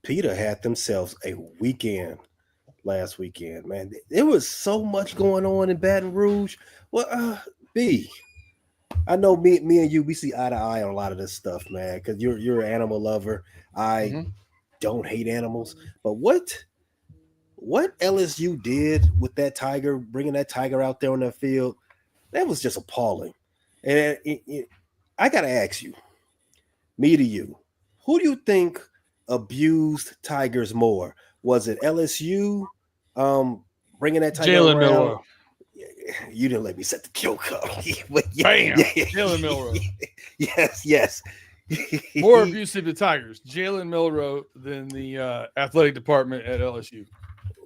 Peter had themselves a weekend last weekend, man. There was so much going on in Baton Rouge. Well, B, I know me and you, we see eye to eye on a lot of this stuff, man. Because you're an animal lover. I don't hate animals, but what LSU did with that tiger, bringing that tiger out there on the field, that was just appalling. And I got to ask you, me to you, who do you think abused tigers more? Was it LSU bringing that tiger Jalen around? Milroe. You didn't let me set the joke up. But Bam! Jalen Milroe. Yes. More abusive to Tigers, Jalen Milroe, than the athletic department at LSU.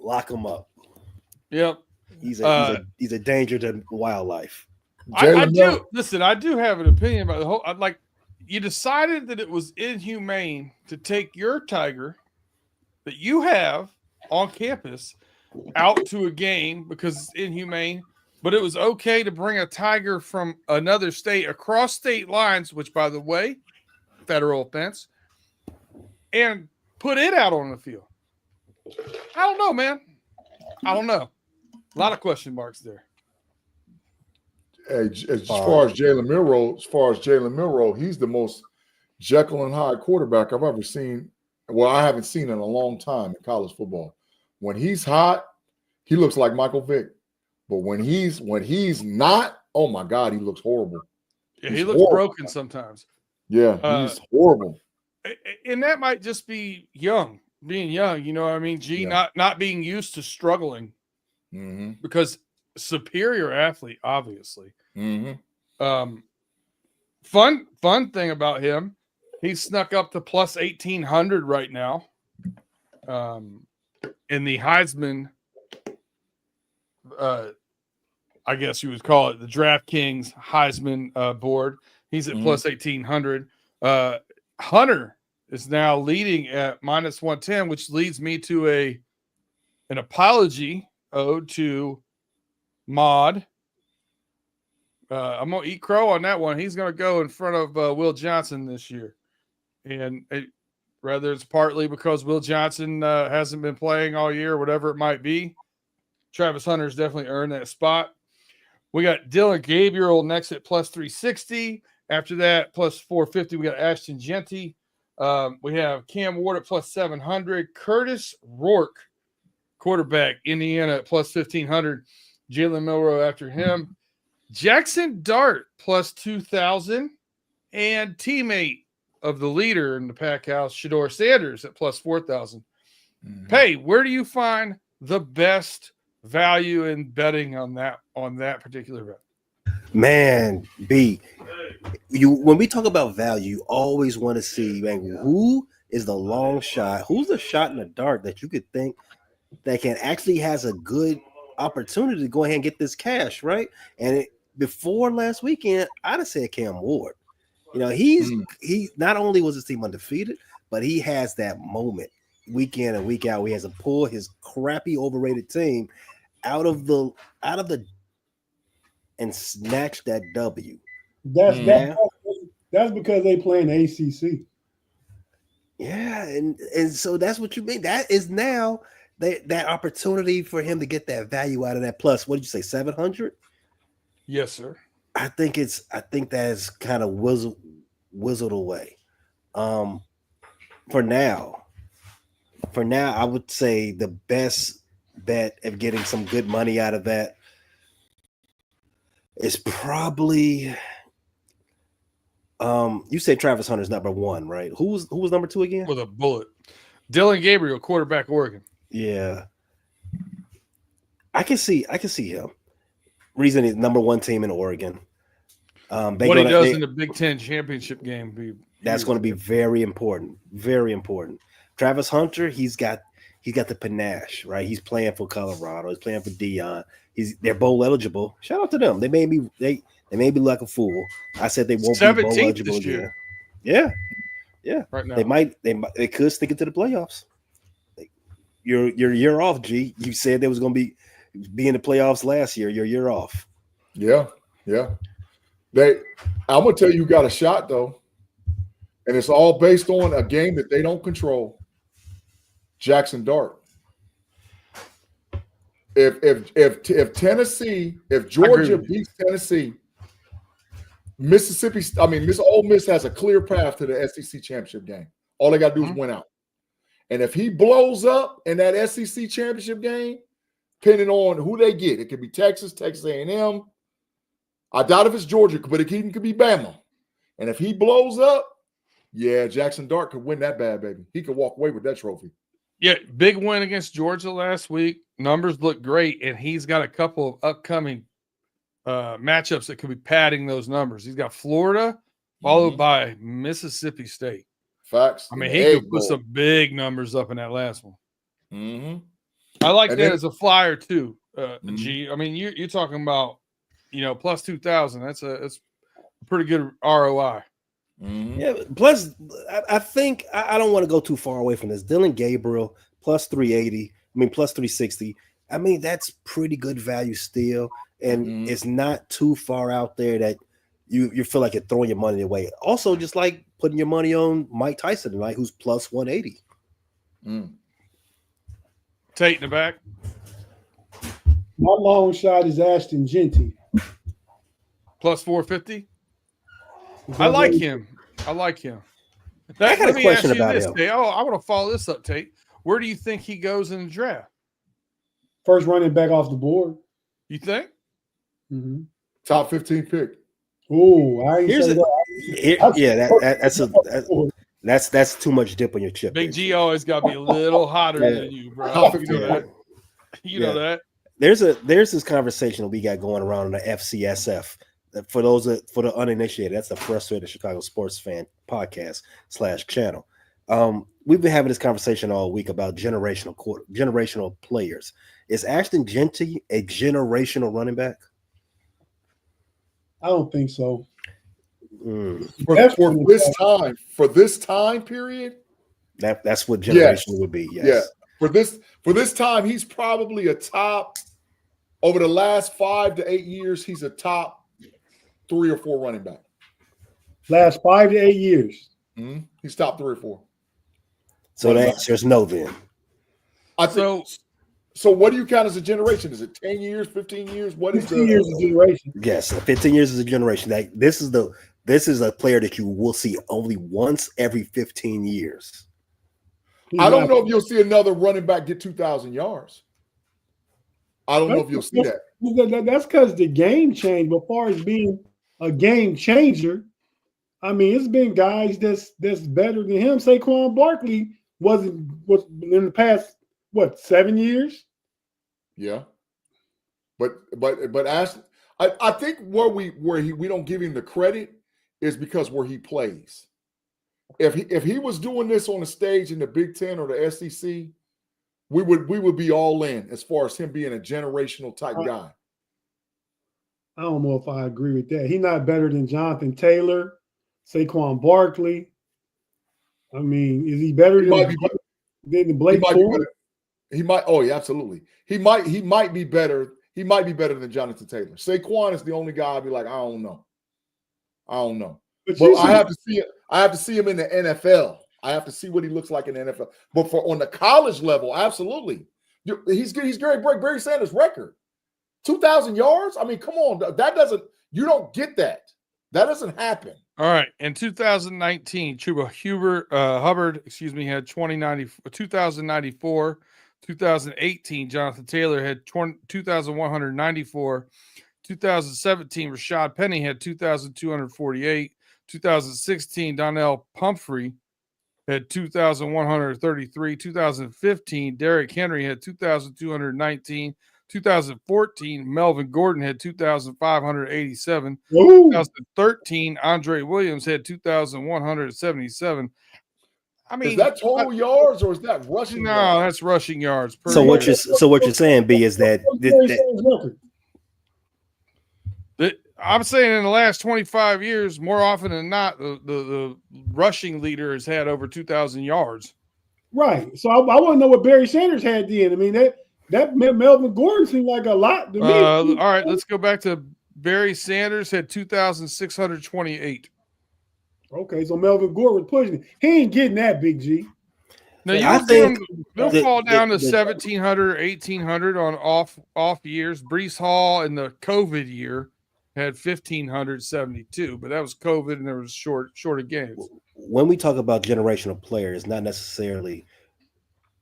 Lock him up. Yep. He's a danger to wildlife. I do have an opinion about the whole. You decided that it was inhumane to take your tiger that you have on campus out to a game because it's inhumane, but it was okay to bring a tiger from another state across state lines, which, by the way, federal offense, and put it out on the field. I don't know, man. I don't know. A lot of question marks there. As far as Jalen Milroe, he's the most Jekyll and Hyde quarterback I've ever seen. Well, I haven't seen in a long time in college football. When he's hot, he looks like Michael Vick. But when he's not, oh my God, he looks horrible. Yeah, he looks broken sometimes. Yeah, he's horrible. And that might just be being young, you know what I mean? Not being used to struggling because superior athlete, obviously. Fun thing about him, he snuck up to plus 1,800 right now in the Heisman, I guess you would call it the DraftKings Heisman board. He's at plus 1,800. Hunter is now leading at minus 110, which leads me to an apology owed to Mod. I'm going to eat crow on that one. He's going to go in front of Will Johnson this year. And whether it's partly because Will Johnson hasn't been playing all year, whatever it might be, Travis Hunter's definitely earned that spot. We got Dylan Gabriel next at plus 360. After that, plus 450, we got Ashton Genty. We have Cam Ward at plus 700. Curtis Rourke, quarterback, Indiana at plus 1,500. Jalen Milroe after him. Jackson Dart plus 2,000. And teammate of the leader in the pack house, Shador Sanders at plus 4,000. Hey, where do you find the best value in betting on that particular bet? Man, B, when we talk about value, you always want to see, man, who is the long shot, who's the shot in the dark that you could think that can actually has a good opportunity to go ahead and get this cash, right? And before last weekend, I'd have said Cam Ward. You know, he not only was his team undefeated, but he has that moment week in and week out where he has to pull his crappy, overrated team out of the and snatch that W. That's because they play in the ACC. Yeah, and so that's what you mean. That is now that opportunity for him to get that value out of that. Plus, what did you say, 700? Yes, sir. I think that is kind of whizzled away. For now, I would say the best bet of getting some good money out of that is probably you said Travis Hunter's number one, right? Who was number two again? With a bullet. Dylan Gabriel, quarterback, Oregon. Yeah. I can see him. Reason he's number one team in Oregon. What he does in the Big Ten championship game, that's going to be very important. Very important. Travis Hunter, he's got the panache, right? He's playing for Colorado. He's playing for Dion. They're bowl eligible. Shout out to them. They made me like a fool. I said they won't be bowl eligible this year. Yeah. Right now, they could stick it to the playoffs. You're year off, G. You said they was going to be in the playoffs last year. You're a year off. Yeah. I'm gonna tell you got a shot though, and it's all based on a game that they don't control. Jackson Dart. If Tennessee, if Georgia beats Tennessee, Miss Ole Miss has a clear path to the SEC championship game. All they got to do is win out. And if he blows up in that SEC championship game, depending on who they get, it could be Texas A&M. I doubt if it's Georgia, but it even could be Bama. And if he blows up, yeah, Jackson Dart could win that bad, baby. He could walk away with that trophy. Yeah, big win against Georgia last week. Numbers look great, and he's got a couple of upcoming matchups that could be padding those numbers. He's got Florida, followed by Mississippi State. Facts. I mean, he could put some big numbers up in that last one. I like that as a flyer too, G. I mean, you're talking about, plus 2,000. That's a pretty good ROI. Yeah. Plus, I think I don't want to go too far away from this. Dylan Gabriel plus 380. Plus 360. I mean, that's pretty good value still, and it's not too far out there that you feel like you're throwing your money away. Also, just like putting your money on Mike Tyson tonight, who's plus 180. Tate in the back. My long shot is Ashton Genty. Plus 450. I like him. I got a question about him. Tate. Oh, I want to follow this up, Tate. Where do you think he goes in the draft? First running back off the board. You think? Top 15 pick. Oh, I ain't say that. That's too much dip on your chip. Big G always got to be a little hotter than you, bro. You know that. You know that. There's this conversation that we got going around on the FCSF. For the uninitiated, that's the Frustrated Chicago Sports Fan podcast /channel. We've been having this conversation all week about generational players. Is Ashton Genty a generational running back? I don't think so. For this time period, that's what generation would be. Yes. Yeah. For this time, he's probably a top over the last 5 to 8 years. He's a top 3 or 4 running back. Last 5 to 8 years. He's top 3 or 4. So the answer is no. Then So what do you count as a generation? Is it 10 years, 15 years? What is 15 years of generation? Yes, 15 years is a generation. This is a player that you will see only once every 15 years. I don't know if you'll see another running back get 2,000 yards. I don't know if you'll see that. That's because the game changed. But as far as being a game changer, I mean, it's been guys that's better than him. Saquon Barkley was in the past 7 years? Yeah, but Ashton, I think where we don't give him the credit is because where he plays. If he was doing this on a stage in the Big Ten or the SEC, we would be all in as far as him being a generational type guy. I don't know if I agree with that. He's not better than Jonathan Taylor, Saquon Barkley. I mean, is he better than Blake Ford? He might. Oh, yeah, absolutely. He might be better. He might be better than Jonathan Taylor. Saquon is the only guy I'd be like, I don't know. But I have to see it. I have to see him in the NFL. I have to see what he looks like in the NFL. But for on the college level, absolutely, he's going to break Barry Sanders' record, 2,000 yards. I mean, come on, you don't get that. That doesn't happen. All right. In 2019, Chuba Hubbard, had 2,094. 2018, Jonathan Taylor had 2,194. 2017, Rashad Penny had 2,248. 2016, Donnell Pumphrey had 2,133. 2015, Derrick Henry had 2,219. 2014, Melvin Gordon had 2,587. 2013, Andre Williams had 2,177. I mean, is that total yards or is that rushing? No, yards? That's rushing yards. So what you're saying, B, is that I'm saying in the last 25 years, more often than not, the rushing leader has had over 2,000 yards. Right. So I want to know what Barry Sanders had then. I mean, that Melvin Gordon seemed like a lot to me. All right, let's go back to Barry Sanders had 2,628. Okay, so Melvin Gordon was pushing it. He ain't getting that, Big G. Now I think they'll the- fall down to the- 1,700, 1,800 on off years. Brees Hall in the COVID year had 1,572, but that was COVID and there was shorter games. when we talk about generational players, it's not necessarily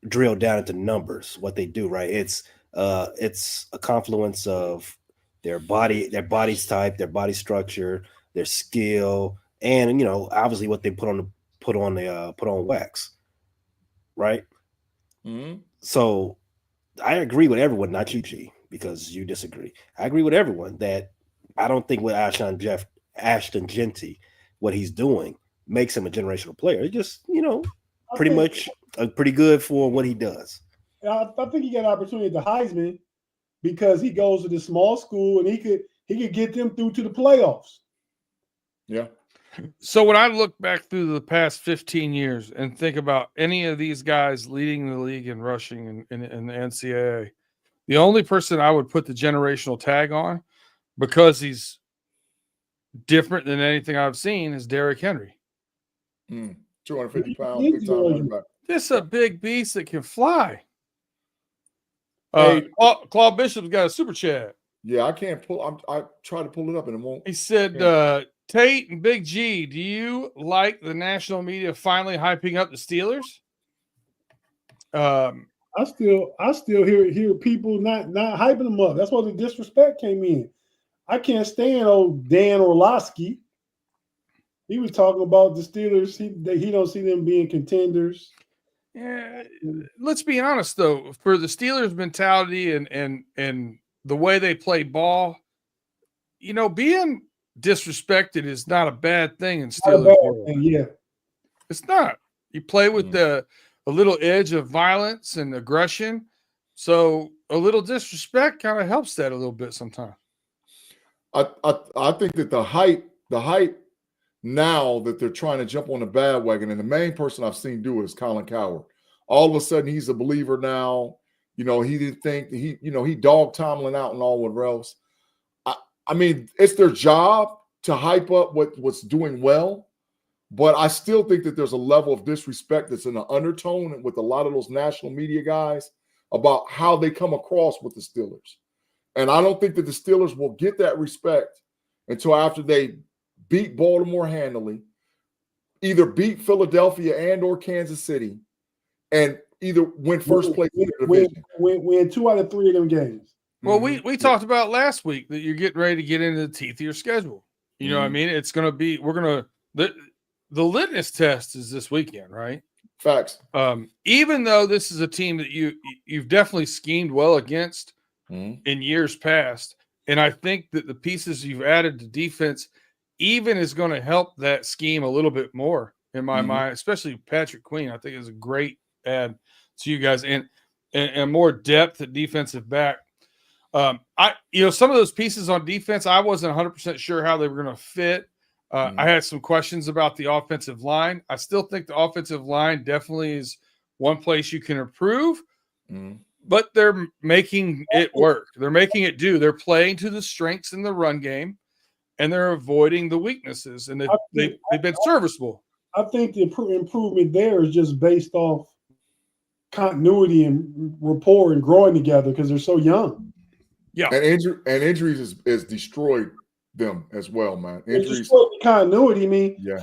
drilled down into numbers what they do, right? It's a confluence of their body's type, their body structure, their skill, and obviously what they put on wax, right? Mhm. So I agree with everyone, not you, G, because you disagree. I agree with everyone that I don't think with Ashton Genty, what he's doing makes him a generational player. It just, pretty much pretty good for what he does. I think he got an opportunity at the Heisman because he goes to this small school and he could get them through to the playoffs. Yeah. So when I look back through the past 15 years and think about any of these guys leading the league in rushing in the NCAA, the only person I would put the generational tag on, because he's different than anything I've seen, is Derrick Henry. 250 pounds, big time running back. This is a big beast that can fly. Hey. Claude Bishop's got a super chat. Yeah, I can't pull. I try to pull it up and it won't. He said, Tate and Big G, do you like the national media finally hyping up the Steelers? I still hear people not hyping them up. That's why the disrespect came in. I can't stand old Dan Orlovsky. He was talking about the Steelers. He don't see them being contenders. Yeah, let's be honest though. For the Steelers' mentality and the way they play ball, being disrespected is not a bad thing in Steelers world. Yeah, it's not. You play with a little edge of violence and aggression, so a little disrespect kind of helps that a little bit sometimes. I think that the hype now that they're trying to jump on the bandwagon, and the main person I've seen do it is Colin Cowherd. All of a sudden, he's a believer now. He didn't think he dogged Tomlin out and all what else. I mean, it's their job to hype up what's doing well, but I still think that there's a level of disrespect that's in the undertone with a lot of those national media guys about how they come across with the Steelers. And I don't think that the Steelers will get that respect until after they beat Baltimore handily, either beat Philadelphia and or Kansas City, and either win first place in the division. Win 2 out of 3 of them games. Well, we talked about last week that you're getting ready to get into the teeth of your schedule. You know what I mean? It's going to be the litmus test is this weekend, right? Facts. Even though this is a team that you've definitely schemed well against in years past, and I think that the pieces you've added to defense even is going to help that scheme a little bit more in my mind, especially Patrick Queen. I think is a great add to you guys and more depth at defensive back. Some of those pieces on defense, I wasn't 100% sure how they were going to fit. I had some questions about the offensive line. I still think the offensive line definitely is one place you can improve, but they're making it work. They're making it do. They're playing to the strengths in the run game, and they're avoiding the weaknesses, and they've been serviceable. I think the improvement there is just based off continuity and rapport and growing together because they're so young. Yeah, and injuries is destroyed them as well, man. Injuries, continuity. I mean, yeah.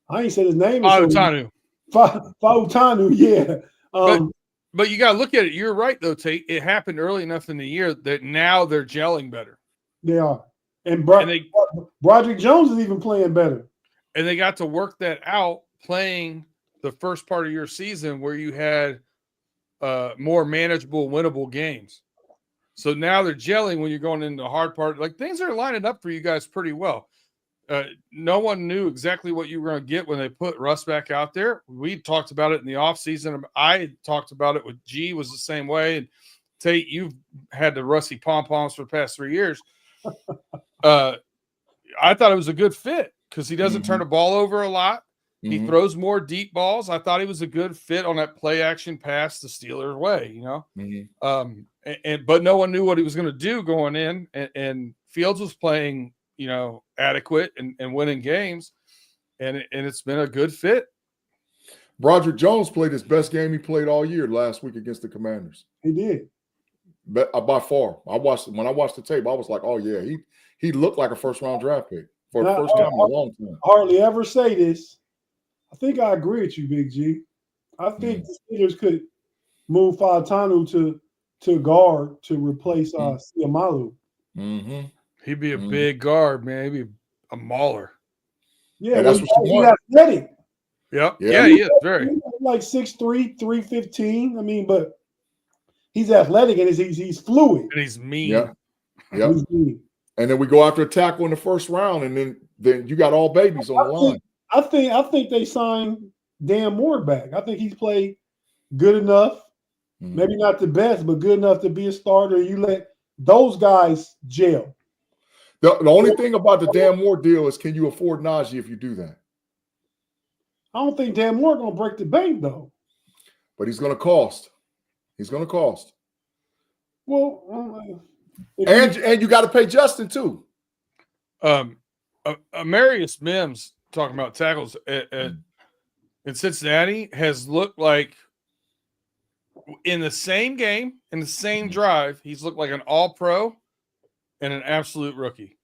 I ain't said his name. Fautanu. Fautanu, yeah. But you got to look at it. You're right, though, Tate. It happened early enough in the year that now they're gelling better. They are, and Broderick Jones is even playing better. And they got to work that out playing the first part of your season where you had more manageable, winnable games. So now they're gelling when you're going into the hard part. Like things are lining up for you guys pretty well. No one knew exactly what you were going to get when they put Russ back out there. We talked about it in the offseason. I talked about it with G was the same way. And Tate, you've had the Rusty pom-poms for the past 3 years. I thought it was a good fit because he doesn't turn the ball over a lot. He throws more deep balls. I thought he was a good fit on that play action pass the Steelers way, but no one knew what he was going to do going in, and Fields was playing, adequate and winning games, and it's been a good fit. Broderick Jones played his best game he played all year last week against the Commanders. He did. But by far. When I watched the tape, I was like, oh yeah, he looked like a first-round draft pick for the first time in a long time. Hardly ever say this. I think I agree with you, Big G. I think the Steelers could move Fautanu to guard to replace Siamalu. Mm-hmm. He'd be a big guard, man. He'd be a mauler. Yeah, that's what you he's athletic. Yep. Yeah, he is very. He's like 6'3", 315. I mean, but he's athletic and he's fluid. And he's mean. Yeah. He's mean. And then we go after a tackle in the first round, and then you got all babies on the line. I think they signed Dan Moore back. I think he's played good enough. Maybe not the best, but good enough to be a starter. You let those guys gel. The only thing about the Dan Moore deal is, can you afford Najee if you do that? I don't think Dan Moore going to break the bank, though. But he's going to cost. He's going to cost. Well, and you got to pay Justin, too. Amarius Mims, talking about tackles in Cincinnati, has looked like in the same game, in the same drive, he's looked like an all-pro and an absolute rookie.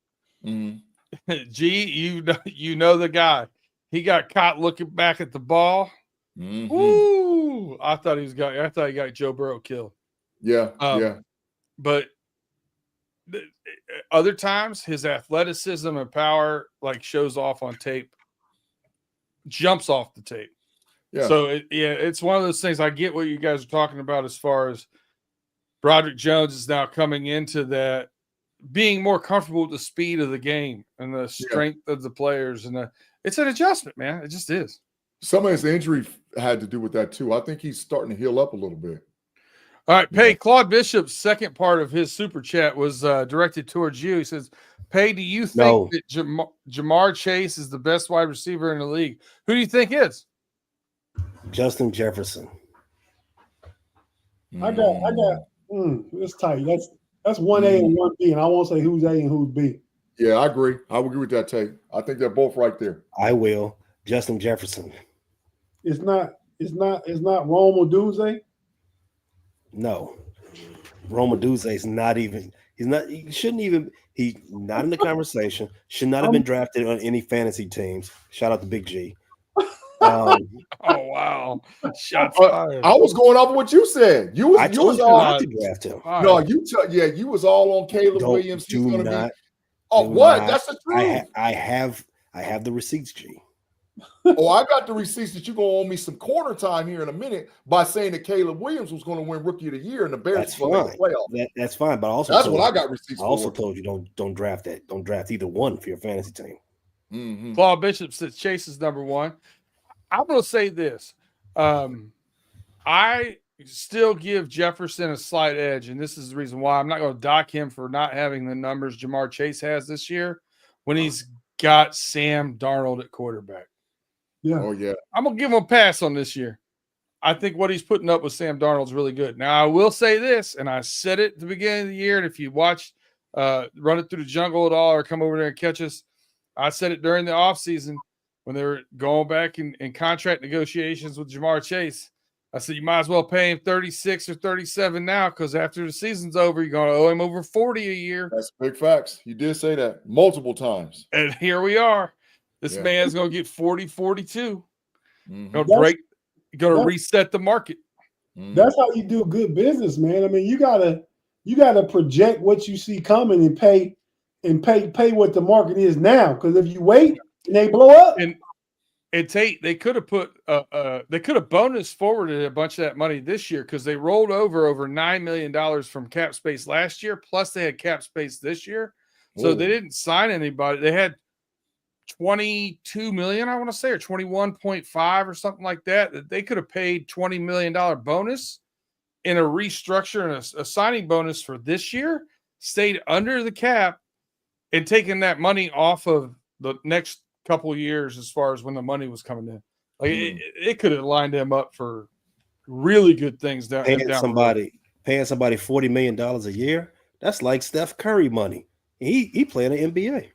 G, you know the guy. He got caught looking back at the ball. Woo! I thought he got Joe Burrow killed. Yeah. But other times, his athleticism and power shows off on tape, jumps off the tape. Yeah. So it's one of those things. I get what you guys are talking about as far as Broderick Jones is now coming into that, being more comfortable with the speed of the game and the strength of the players, and it's an adjustment, man. It just is. Some of his injury had to do with that too. I think he's starting to heal up a little bit. All right, Pay, Claude Bishop's second part of his super chat was directed towards you. He says, Pay, do you think that Jamar Chase is the best wide receiver in the league? Who do you think is? Justin Jefferson. I got it's tight. That's 1A and 1B, and I won't say who's A and who's B. Yeah, I agree. I would agree with that, Tate. I think they're both right there. I will. Justin Jefferson. It's not Rome Odunze? No. Rome Odunze is not even. He's not in the conversation. Should not have been drafted on any fantasy teams. Shout out to Big G. Oh wow! Shots fired. I was going off of what you said. You was all not to draft him. No, you was all on Caleb Williams. He's going to be. Oh, what? That's the truth. I have the receipts, G. Oh, I got the receipts that you're going to owe me some corner time here in a minute by saying that Caleb Williams was going to win Rookie of the Year and the Bears were going to playoff. That's fine, but also that's what I got receipts for. I also told you don't draft that. Don't draft either one for your fantasy team. Claude Bishop says Chase is number one. I'm going to say this. I still give Jefferson a slight edge, and this is the reason why. I'm not going to dock him for not having the numbers Jamar Chase has this year when he's got Sam Darnold at quarterback. Yeah. Oh, yeah. I'm going to give him a pass on this year. I think what he's putting up with Sam Darnold is really good. Now, I will say this, and I said it at the beginning of the year, and if you watch Run It Through the Jungle at all or come over there and catch us, I said it during the offseason when they were going back in contract negotiations with Jamar Chase. I said, you might as well pay him 36 or 37 now because after the season's over, you're going to owe him over 40 a year. That's big facts. You did say that multiple times. And here we are. This man's going to get 40, 42. Going to reset the market. That's how you do good business, man. I mean, you gotta project what you see coming and pay what the market is now. Because if you wait and they blow up, and Tate, they could have bonus forwarded a bunch of that money this year because they rolled over $9 million from cap space last year. Plus, they had cap space this year, so they didn't sign anybody. They had $22 million, I want to say, or 21.5 or something like that they could have paid $20 million bonus in a restructure and a signing bonus for this year, stayed under the cap, and taken that money off of the next couple of years as far as when the money was coming in. Like it could have lined them up for really good things down. Paying somebody $40 million a year, that's like Steph Curry money. He playing the NBA.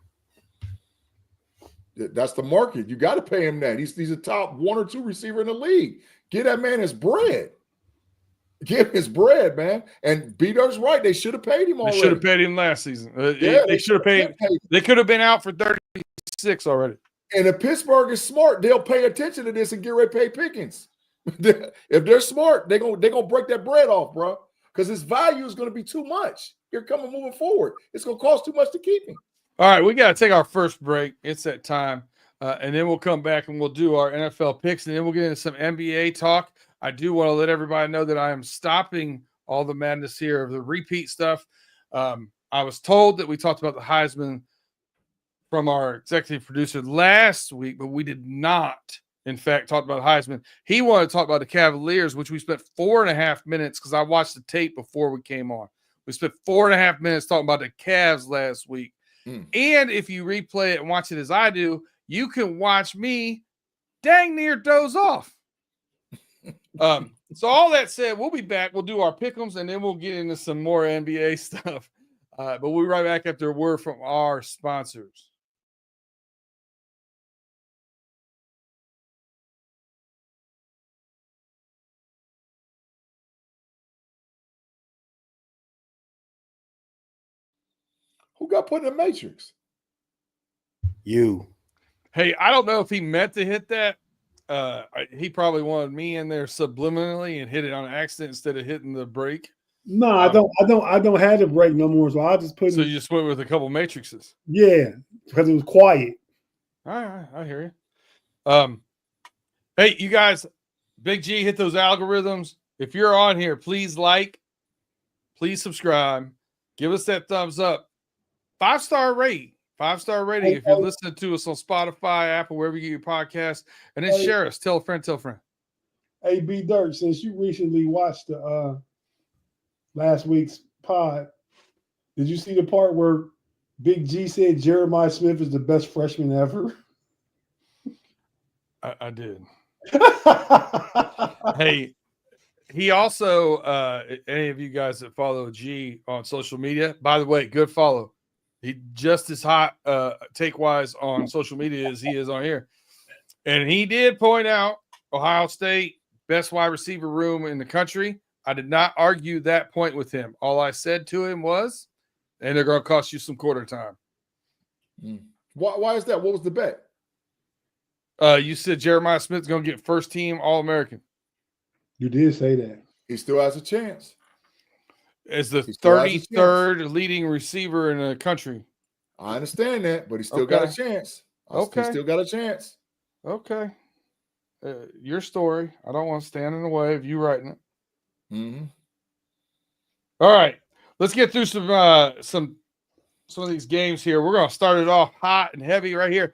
That's the market. You got to pay him that. He's a top 1 or 2 receiver in the league. Get that man his bread. Give him his bread, man. And B-Dirt's right. They should have paid him already. They should have paid him last season. Yeah, they should have paid. They could have been out for 36 already. And if Pittsburgh is smart, they'll pay attention to this and get ready to pay Pickens. If they're smart, they're gonna break that bread off, bro. Because his value is going to be too much. You're coming moving forward. It's going to cost too much to keep him. All right, we got to take our first break. It's that time. And then we'll come back and we'll do our NFL picks. And then we'll get into some NBA talk. I do want to let everybody know that I am stopping all the madness here of the repeat stuff. I was told that we talked about the Heisman from our executive producer last week, but we did not, in fact, talk about Heisman. He wanted to talk about the Cavaliers, which we spent 4.5 minutes because I watched the tape before we came on. We spent 4.5 minutes talking about the Cavs last week. And if you replay it and watch it as I do, you can watch me dang near doze off. So all that said, we'll be back. We'll do our pick'ems, and then we'll get into some more NBA stuff. But we'll be right back after a word from our sponsors. Who got put in the Matrix? You. Hey, I don't know if he meant to hit that. He probably wanted me in there subliminally and hit it on accident instead of hitting the brake. No, I don't have the break no more. So I just put. So you just went with a couple matrices. Yeah, because it was quiet. All right, I hear you. Hey, you guys, Big G, hit those algorithms. If you're on here, please like, please subscribe, give us that thumbs up. 5-star rate. 5-star rating if you're listening to us on Spotify, Apple, wherever you get your podcast. And then share us. Tell a friend, tell a friend. Hey, B Dirt, since you recently watched the last week's pod, did you see the part where Big G said Jeremiah Smith is the best freshman ever? I did. Hey, he also, any of you guys that follow G on social media, by the way, good follow. He just as hot take-wise on social media as he is on here. And he did point out Ohio State, best wide receiver room in the country. I did not argue that point with him. All I said to him was, and they're going to cost you some quarter time. Why is that? What was the bet? You said Jeremiah Smith's going to get first team All-American. You did say that. He still has a chance. As the 33rd leading receiver in the country. I understand that, but he still got a chance. He still got a chance. Okay. Your story. I don't want to stand in the way of you writing it. Mm-hmm. All right. Let's get through some of these games here. We're going to start it off hot and heavy right here.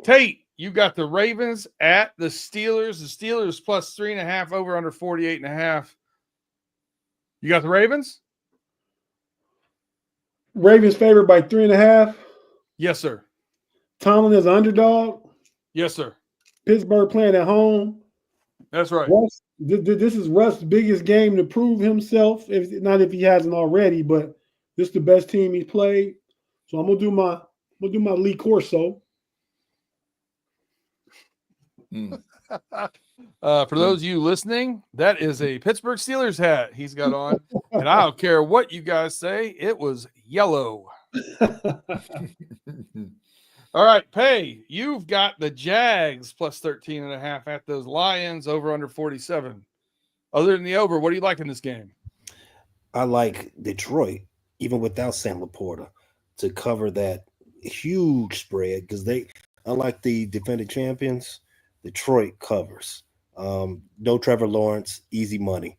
Tate, you got the Ravens at the Steelers. The Steelers plus 3.5 over under 48.5. You got the Ravens? Ravens favored by 3.5. Yes, sir. Tomlin is underdog. Yes, sir. Pittsburgh playing at home. That's right. This is Russ's biggest game to prove himself. If he hasn't already, but this is the best team he's played. So I'm gonna do my Lee Corso. For those of you listening, that is a Pittsburgh Steelers hat he's got on. And I don't care what you guys say. It was yellow. All right, Pay, you've got the Jags plus 13.5 at those Lions over under 47. Other than the over, what do you like in this game? I like Detroit, even without Sam Laporta, to cover that huge spread because they, unlike the defending champions, Detroit covers. No Trevor Lawrence, easy money.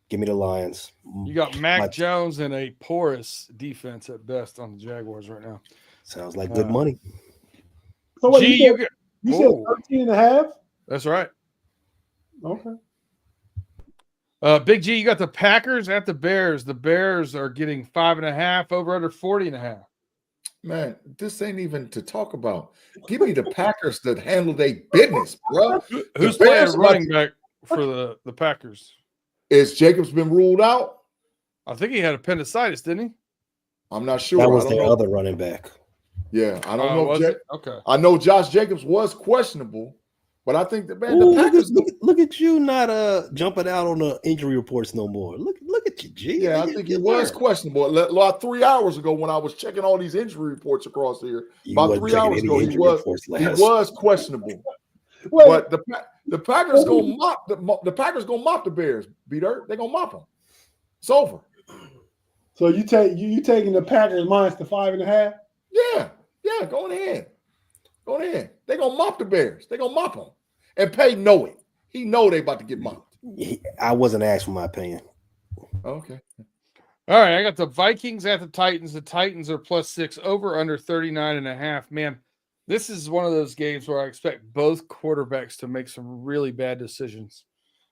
Give me the Lions. You got Mac Jones and a porous defense at best on the Jaguars right now. Sounds like good money. So what you said 13.5? That's right. Okay. Big G, you got the Packers at the Bears. The Bears are getting 5.5 over under 40.5. Man, this ain't even to talk about. Give me the Packers that handle their business, bro. Who's playing running back for the Packers? Is Jacobs been ruled out? I think he had appendicitis, didn't he? I'm not sure. That was their other running back. Yeah, I don't know. Was it? Okay. I know Josh Jacobs was questionable, but I think the Packers. Look at you not jumping out on the injury reports no more. Look at you, G. Yeah, I think he was questionable. Like 3 hours ago when I was checking all these injury reports across here, about 3 hours ago, he was questionable. But the Packers gonna mop the Packers gonna mop the Bears. B-Dirt, they're gonna mop them. It's over. So you taking the Packers minus the 5.5? Yeah, go ahead. They're gonna mop the Bears. They're gonna mop them. And Pay know it. He know they about to get mopped. I wasn't asked for my opinion. Okay. All right, I got the Vikings at the Titans. The Titans are +6, over under 39.5. Man, this is one of those games where I expect both quarterbacks to make some really bad decisions.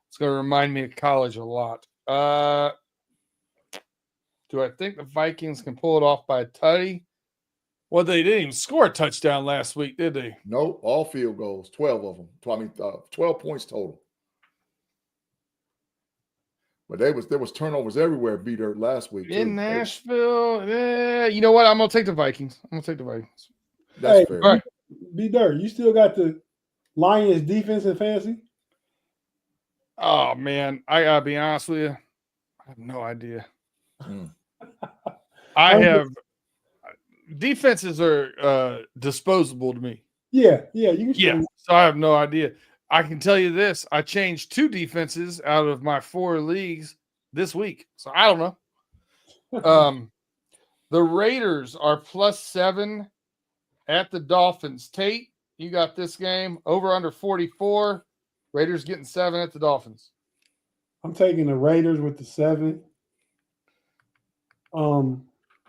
It's going to remind me of college a lot. Do I think the Vikings can pull it off by a tutty? Well, they didn't even score a touchdown last week, did they? No, all field goals, 12 of them. 12 points total. But there was turnovers everywhere, B-Dirt, last week. In Nashville. Yeah, you know what? I'm going to take the Vikings. That's fair. All right. B-Dirt, you still got the Lions defense in fantasy? Oh, man. I got to be honest with you. I have no idea. I have – defenses are disposable to me. Yeah. You can so I have no idea. I can tell you this. I changed 2 defenses out of my 4 leagues this week. So I don't know. The Raiders are +7 at the Dolphins. Tate, you got this game over under 44. Raiders getting 7 at the Dolphins. I'm taking the Raiders with the 7.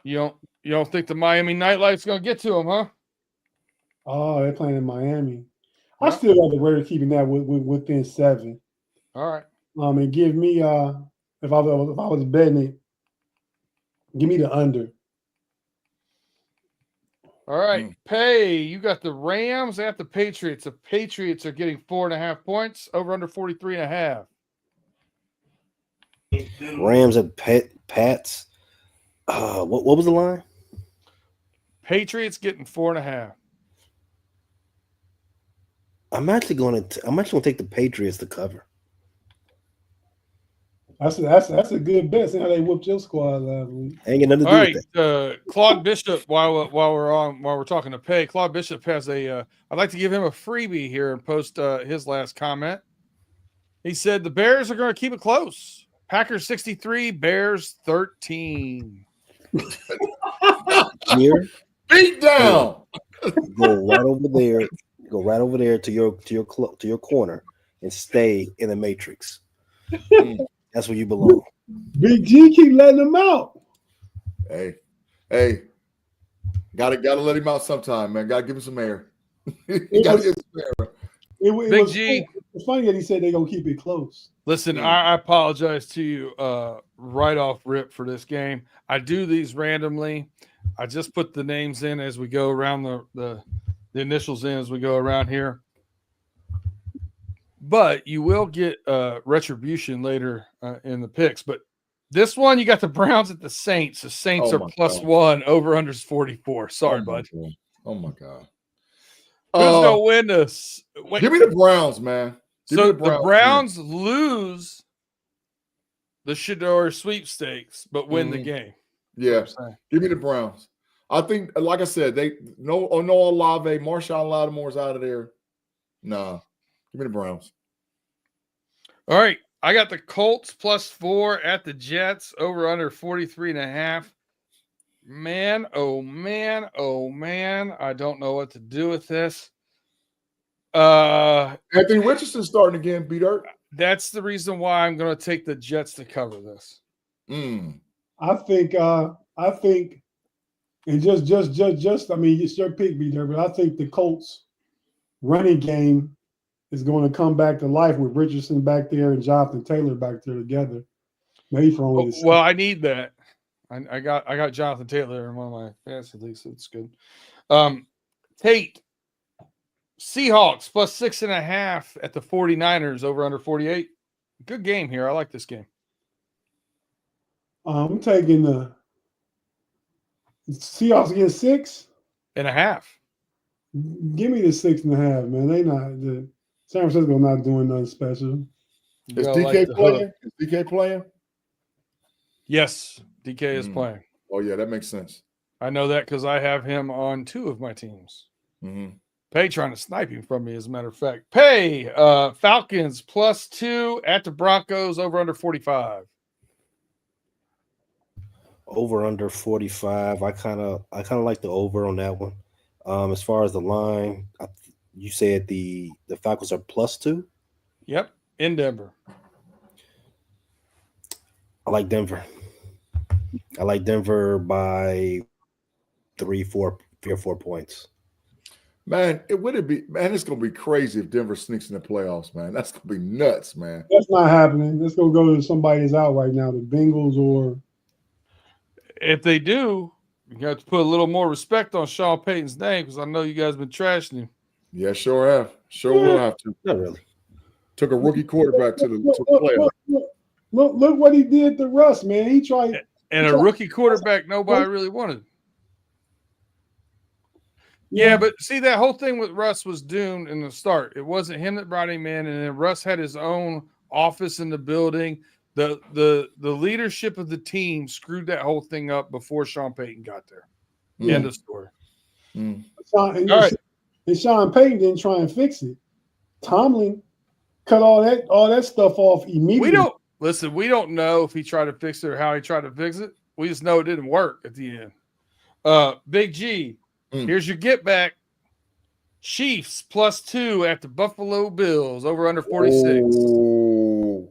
You don't think the Miami nightlife's going to get to them, huh? Oh, they're playing in Miami. I still got the Raiders keeping that within 7. All right. And give me if I was betting it, give me the under. All right. Pay, you got the Rams at the Patriots. The Patriots are getting 4.5 points, over under 43.5. Rams at Pats. What was the line? Patriots getting 4.5. I'm actually going to take the Patriots to cover. That's a good bet. See how they whooped your squad last week. Ain't got nothing to do with that. Claude Bishop. While we're talking to Pay, Claude Bishop has a. I'd like to give him a freebie here and post his last comment. He said the Bears are going to keep it close. Packers 63, Bears 13. Here, beat down. Go right over there to your corner and stay in the matrix. That's where you belong. Big G keep letting him out. Hey, gotta let him out sometime, man. Gotta give him some air. Big G. It's funny that he said they're gonna keep it close. Listen, I apologize to you right off rip for this game. I do these randomly. I just put the names in as we go around the initials in as we go around here. But you will get retribution later in the picks. But this one, you got the Browns at the Saints. The Saints are +1, over under 44. Sorry, bud. Oh my God. Who's gonna win this? Give me the Browns, man. So the Browns lose the Shador sweepstakes, but win the game. Yeah, give me the Browns. I think, like I said, no Olave, Marshawn Lattimore's out of there. Nah, give me the Browns. All right, I got the Colts +4 at the Jets, over under 43.5. Man, oh man, I don't know what to do with this. Anthony Richardson's starting again, B-Dirt. That's the reason why I'm going to take the Jets to cover this. I think, and just, I mean, it's your pick, B-Dirt, but I think the Colts running game is going to come back to life with Richardson back there and Jonathan Taylor back there together. Maybe for only well, I need that. I got Jonathan Taylor in one of my fantasy leagues, so it's good. Tate, Seahawks +6.5 at the 49ers, over under 48. Good game here. I like this game. I'm taking the Seahawks against 6. 6.5. Give me the 6.5, man. They not the San Francisco not doing nothing special. Is DK playing? Is DK playing? Yes, DK is playing. Oh yeah, that makes sense. I know that because I have him on 2 of my teams. Pay trying to snipe him from me, as a matter of fact. Pay Falcons +2 at the Broncos over under 45. Over under 45. I kind of like the over on that one. As far as the line, you said the Falcons are +2. Yep, in Denver. I like Denver. I like Denver by 3 or 4 points. Man, it's gonna be crazy if Denver sneaks in the playoffs, man. That's gonna be nuts, man. That's not happening. Let's go to somebody that's out right now, the Bengals or. If they do, you have to put a little more respect on Sean Payton's name because I know you guys been trashing him. Yeah, sure have. Sure will have to. Not really. Took a rookie quarterback to the playoffs. Look what he did to Russ, man. He tried. And a rookie quarterback nobody really wanted. Yeah, but see, that whole thing with Russ was doomed in the start. It wasn't him that brought him in, and then Russ had his own office in the building. The leadership of the team screwed that whole thing up before Sean Payton got there. End of story. And Sean Payton didn't try and fix it. Tomlin cut all that stuff off immediately. We don't know if he tried to fix it or how he tried to fix it. We just know it didn't work at the end. Big G, here's your get back. Chiefs +2 at the Buffalo Bills over under 46. Oh.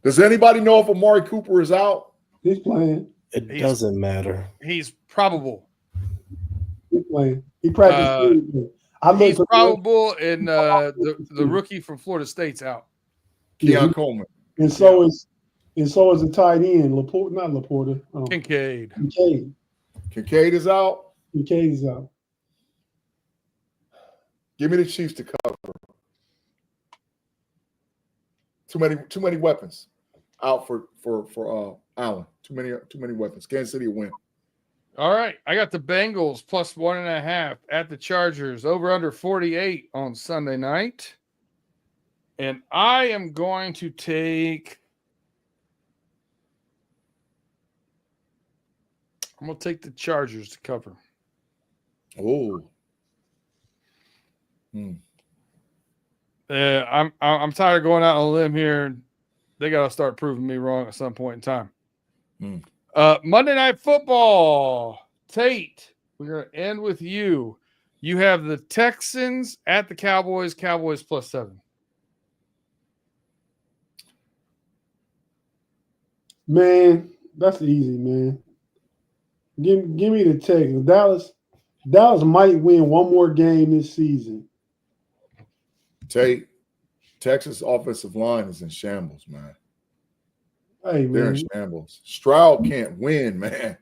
Does anybody know if Amari Cooper is out? He's playing. It doesn't matter. He's probable. He's playing. He practiced. He's probable, and the rookie from Florida State's out. Keon Coleman. And so is the tight end, Laporta. Kincaid. Kincaid is out. Kincaid is out. Give me the Chiefs to cover. Too many weapons out for Allen. Too many weapons. Kansas City will win. All right, I got the Bengals +1.5 at the Chargers over under 48 on Sunday night. And I am going to take the Chargers to cover. Oh. I'm tired of going out on a limb here. They got to start proving me wrong at some point in time. Monday Night Football. Tate, we're going to end with you. You have the Texans at the Cowboys +7. Man, that's easy, man. Give me the Texans. Dallas might win one more game this season. Tate, Texas offensive line is in shambles, man. Hey, They're man. in shambles. Stroud can't win, man.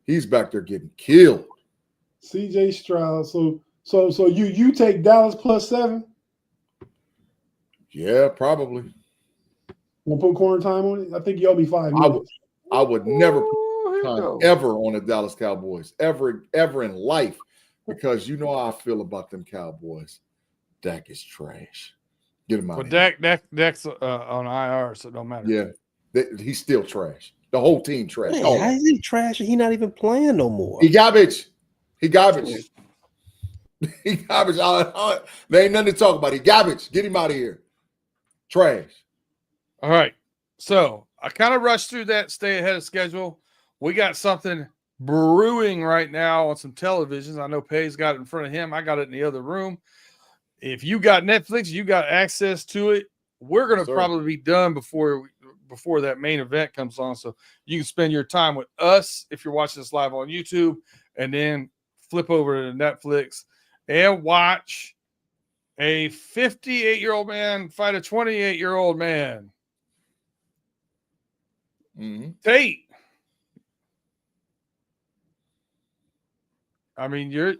He's back there getting killed. CJ Stroud. So you take Dallas +7? Yeah, probably. Want to put corner time on it? I think you owe me 5 minutes. I would never put time ever on the Dallas Cowboys, ever in life, because you know how I feel about them Cowboys. Dak is trash. Get him out of here. Dak's on IR, so it don't matter. Yeah, he's still trash. The whole team trash. Man, how is he trash? He's not even playing no more. He garbage. He garbage. He garbage. There ain't nothing to talk about. He garbage. Get him out of here. Trash. All right. So I kind of rushed through that, stay ahead of schedule. We got something brewing right now on some televisions. I know Pay's got it in front of him. I got it in the other room. If you got Netflix, you got access to it. We're going to probably be done before that main event comes on. So you can spend your time with us if you're watching this live on YouTube, and then flip over to Netflix and watch a 58-year-old man fight a 28-year-old man. Tate. I mean, you're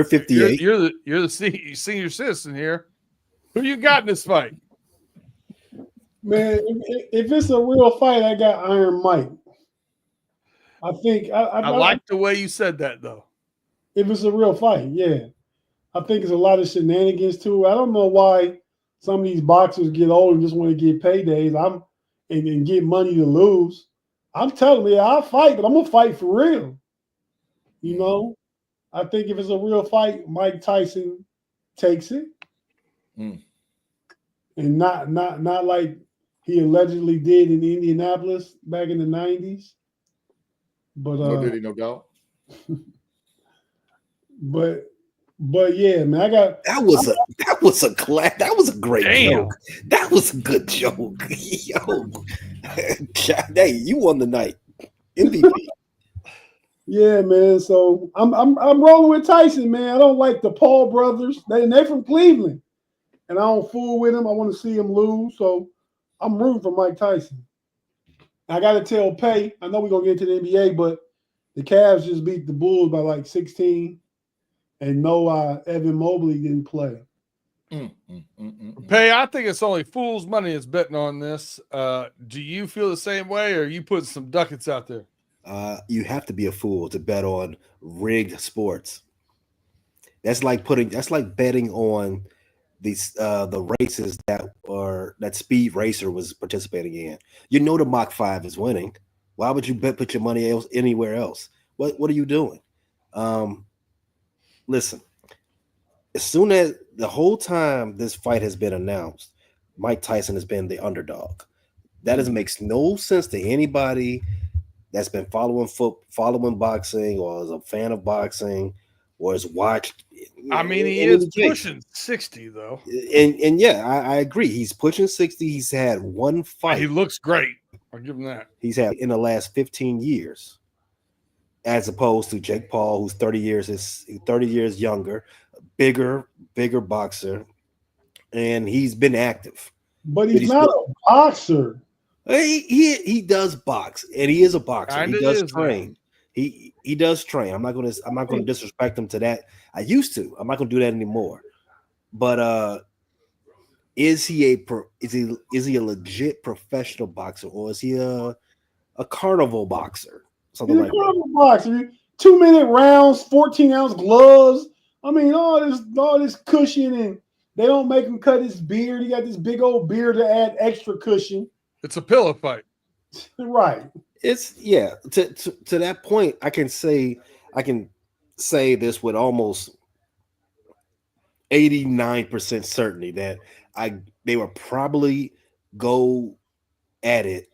58. You're the senior citizen here. Who you got in this fight? Man, if it's a real fight, I got Iron Mike. I think I like the way you said that, though. If it's a real fight, yeah. I think it's a lot of shenanigans too. I don't know why some of these boxers get old and just want to get paydays. And get money to lose. I'm telling you, I'll fight, but I'm gonna fight for real. You know, I think if it's a real fight, Mike Tyson takes it, and not like he allegedly did in Indianapolis back in the '90s. But No diddy, no doubt. But yeah, man, that was a great joke. That was a good joke. Yo, hey, you won the night. MVP. Yeah, man. So I'm rolling with Tyson, man. I don't like the Paul brothers. They're from Cleveland, and I don't fool with them. I want to see him lose, so I'm rooting for Mike Tyson. I got to tell Pay. I know we're gonna get to the NBA, but the Cavs just beat the Bulls by like 16, and no, Evan Mobley didn't play. Pay, I think it's only fool's money that's betting on this. Do you feel the same way, or are you putting some ducats out there? You have to be a fool to bet on rigged sports. That's like betting on these the races that Speed Racer was participating in. You know the Mach 5 is winning. Why would you put your money anywhere else? What are you doing? Listen, as soon as the whole time this fight has been announced, Mike Tyson has been the underdog. That makes no sense to anybody that's been following boxing or is a fan of boxing or has watched. I mean, he is pushing 60 though. And yeah, I agree. He's pushing 60. He's had one fight. He looks great. I'll give him that. He's had in the last 15 years, as opposed to Jake Paul, who's 30 years younger, bigger boxer, and he's been active. But he's not a boxer. He does box, and he is a boxer. Kinda he does is, train. He does train. I'm not gonna disrespect him to that. I used to. I'm not gonna do that anymore. But is he a legit professional boxer, or is he a carnival boxer? Something like that. Boxer. 2-minute rounds, 14-ounce gloves. I mean, all this cushion, and they don't make him cut his beard. He got this big old beard to add extra cushion. It's a pillow fight. Right. It's to that point, I can say this with almost 89% certainty that they will probably go at it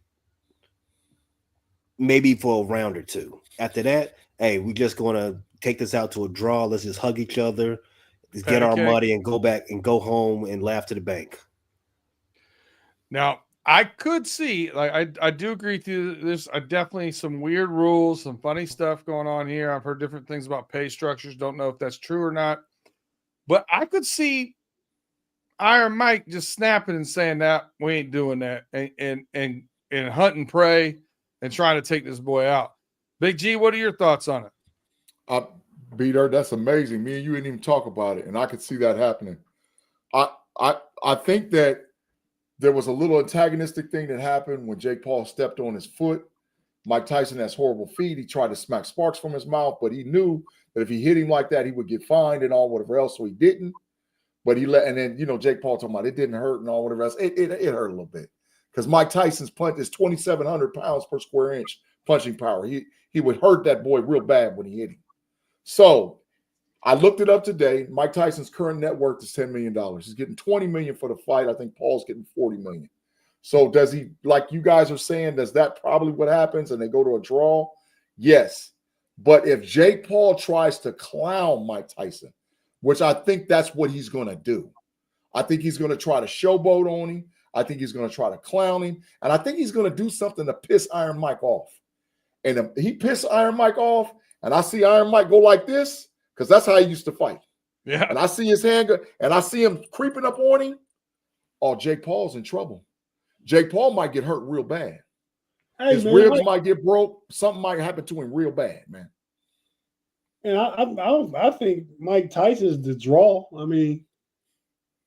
maybe for a round or two. After that, hey, we're just gonna take this out to a draw. Let's just hug each other, get our money, and go back and go home and laugh to the bank. Now, I could see, like, I do agree with you. There's definitely some weird rules, some funny stuff going on here. I've heard different things about pay structures. Don't know if that's true or not. But I could see Iron Mike just snapping and saying that we ain't doing that, and hunt and pray and trying to take this boy out. Big G, what are your thoughts on it? Beater, that's amazing. Me and you didn't even talk about it, and I could see that happening. I think that there was a little antagonistic thing that happened when Jake Paul stepped on his foot. Mike Tyson has horrible feet. He tried to smack sparks from his mouth, but he knew that if he hit him like that, he would get fined and all whatever else. So he didn't. But he let, and then Jake Paul talking about it didn't hurt and all whatever else. It hurt a little bit because Mike Tyson's punch is 2,700 pounds per square inch punching power. He would hurt that boy real bad when he hit him. So I looked it up today. Mike Tyson's current net worth is $10 million. He's getting $20 million for the fight. I think Paul's getting $40 million. So does he, like you guys are saying, does that probably what happens and they go to a draw? Yes. But if Jake Paul tries to clown Mike Tyson, which I think that's what he's going to do. I think he's going to try to showboat on him. I think he's going to try to clown him. And I think he's going to do something to piss Iron Mike off. And if he pisses Iron Mike off and I see Iron Mike go like this, because that's how he used to fight. Yeah. And I see his hand go, and I see him creeping up on him. Oh, Jake Paul's in trouble. Jake Paul might get hurt real bad. Hey, his man, ribs might get broke. Something might happen to him real bad, man. And I think Mike Tyson's the draw. I mean,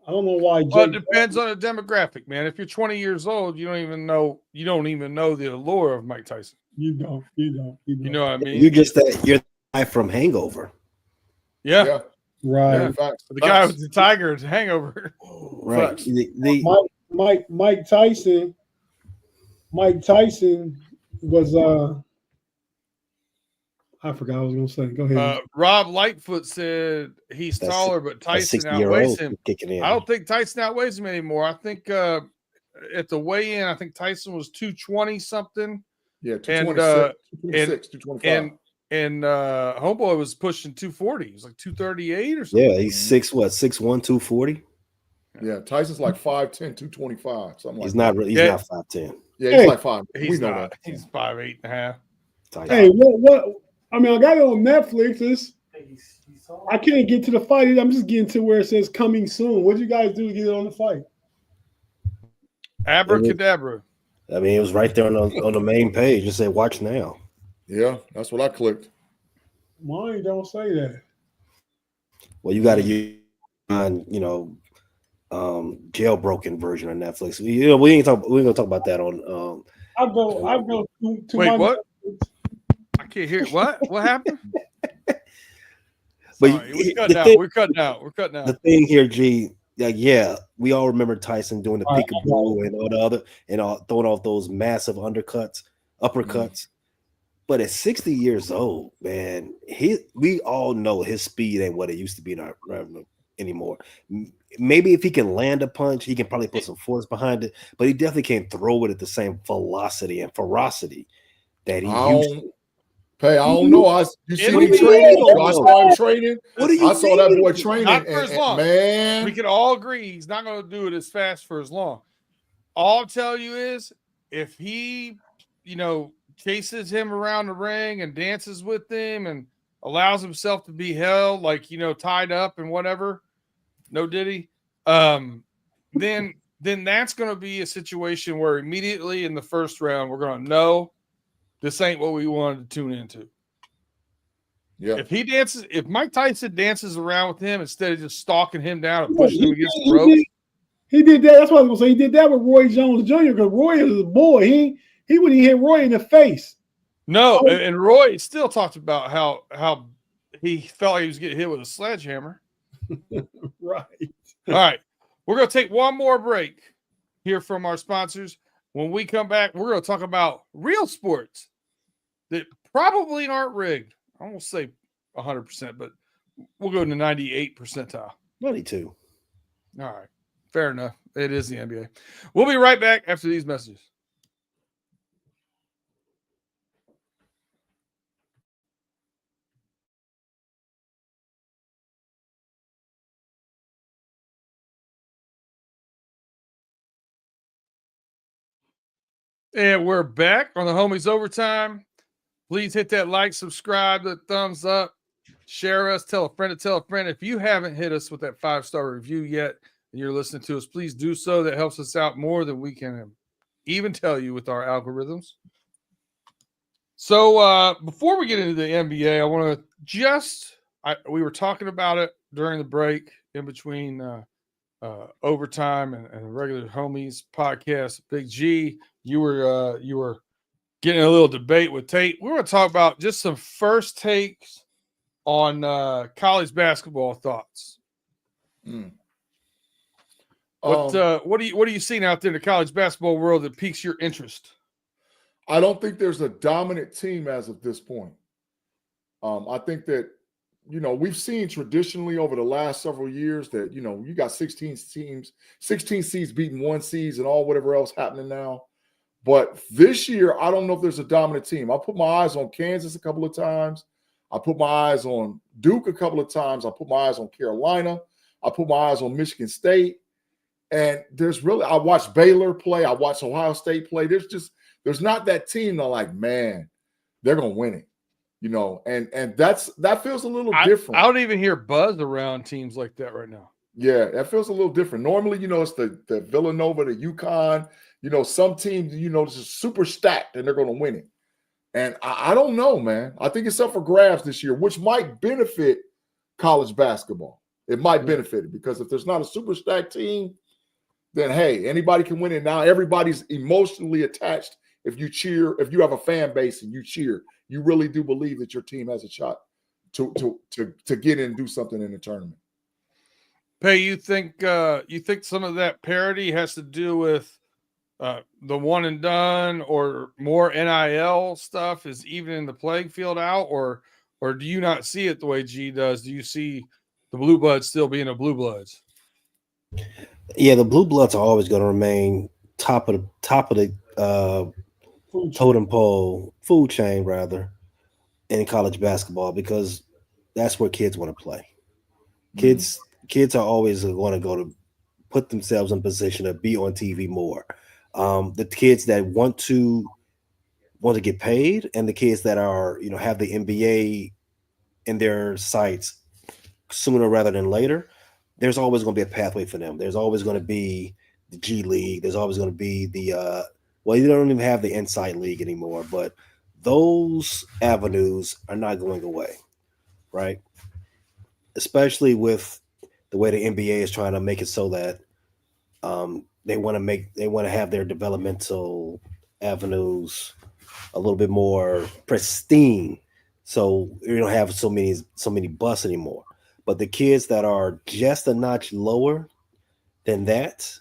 I don't know why. Well, it depends on the demographic, man. If you're 20 years old, you don't even know the allure of Mike Tyson. You don't. You know what I mean? You're the guy from Hangover. Yeah. Right. Yeah, facts. The guy with the tiger's hangover. Right. Facts. Mike Tyson. Mike Tyson was I forgot what I was gonna say. Go ahead. Rob Lightfoot said he's That's- taller, but Tyson 60-year-old outweighs him. kicking in. I don't think Tyson outweighs him anymore. I think at the weigh-in, I think Tyson was 220 something. Yeah, 226, 225. And Homeboy was pushing 240. He was like 238 or something. Yeah, he's 6'1", 240. Yeah, Tyson's like 5'10", 225, something He's like not. that. He's not 5'10". Yeah, he's like 5. He's we know not. that. He's 5'8.5". Tyson. Hey, what? I mean, I got it on Netflix. I can't get to the fight. I'm just getting to where it says coming soon. What did you guys do to get it on the fight? Abracadabra. I mean, it was right there on the main page. It said "Watch now." Yeah, that's what I clicked. Mine don't say that. Well, you got to use, jailbroken version of Netflix. We ain't gonna talk about that on. I go to Wait, my what? I can't hear. What happened? But Sorry, we're cutting out. The thing here, G, like, yeah, we all remember Tyson doing the peekaboo and all the other throwing off those massive uppercuts. But at 60 years old, man, we all know his speed ain't what it used to be anymore. Maybe if he can land a punch, he can probably put some force behind it, but he definitely can't throw it at the same velocity and ferocity that he used to. Hey, I don't know. You see him training? I saw him training. I saw that boy training. Not for as long. Man, we can all agree he's not going to do it as fast for as long. All I'll tell you is if he, chases him around the ring and dances with him and allows himself to be held, like, tied up and whatever, no diddy, then that's going to be a situation where immediately in the first round, we're going to know this ain't what we wanted to tune into. Yeah. If Mike Tyson dances around with him instead of just stalking him down and pushing him against the ropes. He did that. That's what I was going to say. He did that with Roy Jones Jr. because Roy is a boy. He wouldn't hit Roy in the face. No, and Roy still talked about how he felt like he was getting hit with a sledgehammer. Right. All right. We're going to take one more break, hear from our sponsors. When we come back, we're going to talk about real sports that probably aren't rigged. I won't say 100%, but we'll go to 98 percentile. 92. All right. Fair enough. It is the NBA. We'll be right back after these messages. And we're back on the Homies Overtime. Please hit that like, subscribe, the thumbs up, share us, tell a friend to tell a friend. If you haven't hit us with that 5-star review yet and you're listening to us, please do so. That helps us out more than we can even tell you with our algorithms. So before we get into the NBA, I want to we were talking about it during the break in between overtime and the regular Homies podcast. Big G, you were getting a little debate with Tate. We want to talk about just some first takes on college basketball thoughts. What are you seeing out there in the college basketball world that piques your interest? I don't think there's a dominant team as of this point. I think that, we've seen traditionally over the last several years that, you got 16 teams, 16 seeds beating 1 seed and all whatever else happening now. But this year, I don't know if there's a dominant team. I put my eyes on Kansas a couple of times. I put my eyes on Duke a couple of times. I put my eyes on Carolina. I put my eyes on Michigan State. And I watched Baylor play. I watched Ohio State play. There's not that team that like, man, they're going to win it. And that feels a little different. I don't even hear buzz around teams like that right now. Yeah, that feels a little different. Normally, it's the Villanova, the UConn, some teams, just super stacked and they're going to win it. And I don't know, man. I think it's up for grabs this year, which might benefit college basketball. It might benefit it because if there's not a super stacked team, then, hey, anybody can win it. Now everybody's emotionally attached. If you have a fan base and you cheer, you really do believe that your team has a shot to get in and do something in the tournament. Pay, you think some of that parity has to do with the one and done or more NIL stuff is evening the playing field out, or do you not see it the way G does? Do you see the Blue Bloods still being a Blue Bloods? Yeah, the Blue Bloods are always going to remain top of the totem pole, food chain rather, in college basketball, because that's where kids want to play. Kids are always going to go to put themselves in position to be on TV more. The kids that want to get paid, and the kids that are, have the NBA in their sights sooner rather than later, there's always going to be a pathway for them. There's always going to be the G League. There's always going to be the well, you don't even have the Insight League anymore, but those avenues are not going away, right? Especially with the way the NBA is trying to make it so that they want to have their developmental avenues a little bit more pristine, so you don't have so many busts anymore. But the kids that are just a notch lower than that,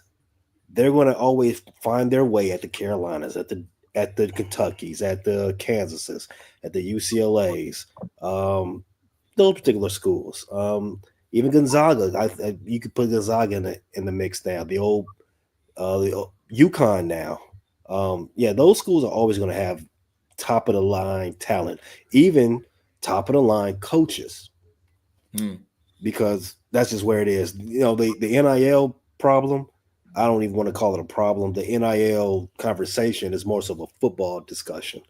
they're going to always find their way at the Carolinas, at the Kentuckys, at the Kansases, at the UCLAs, those particular schools. Even Gonzaga, you could put Gonzaga in the mix now. The old UConn now. Those schools are always going to have top of the line talent, even top of the line coaches, because that's just where it is. The NIL problem, I don't even want to call it a problem. The NIL conversation is more so of a football discussion,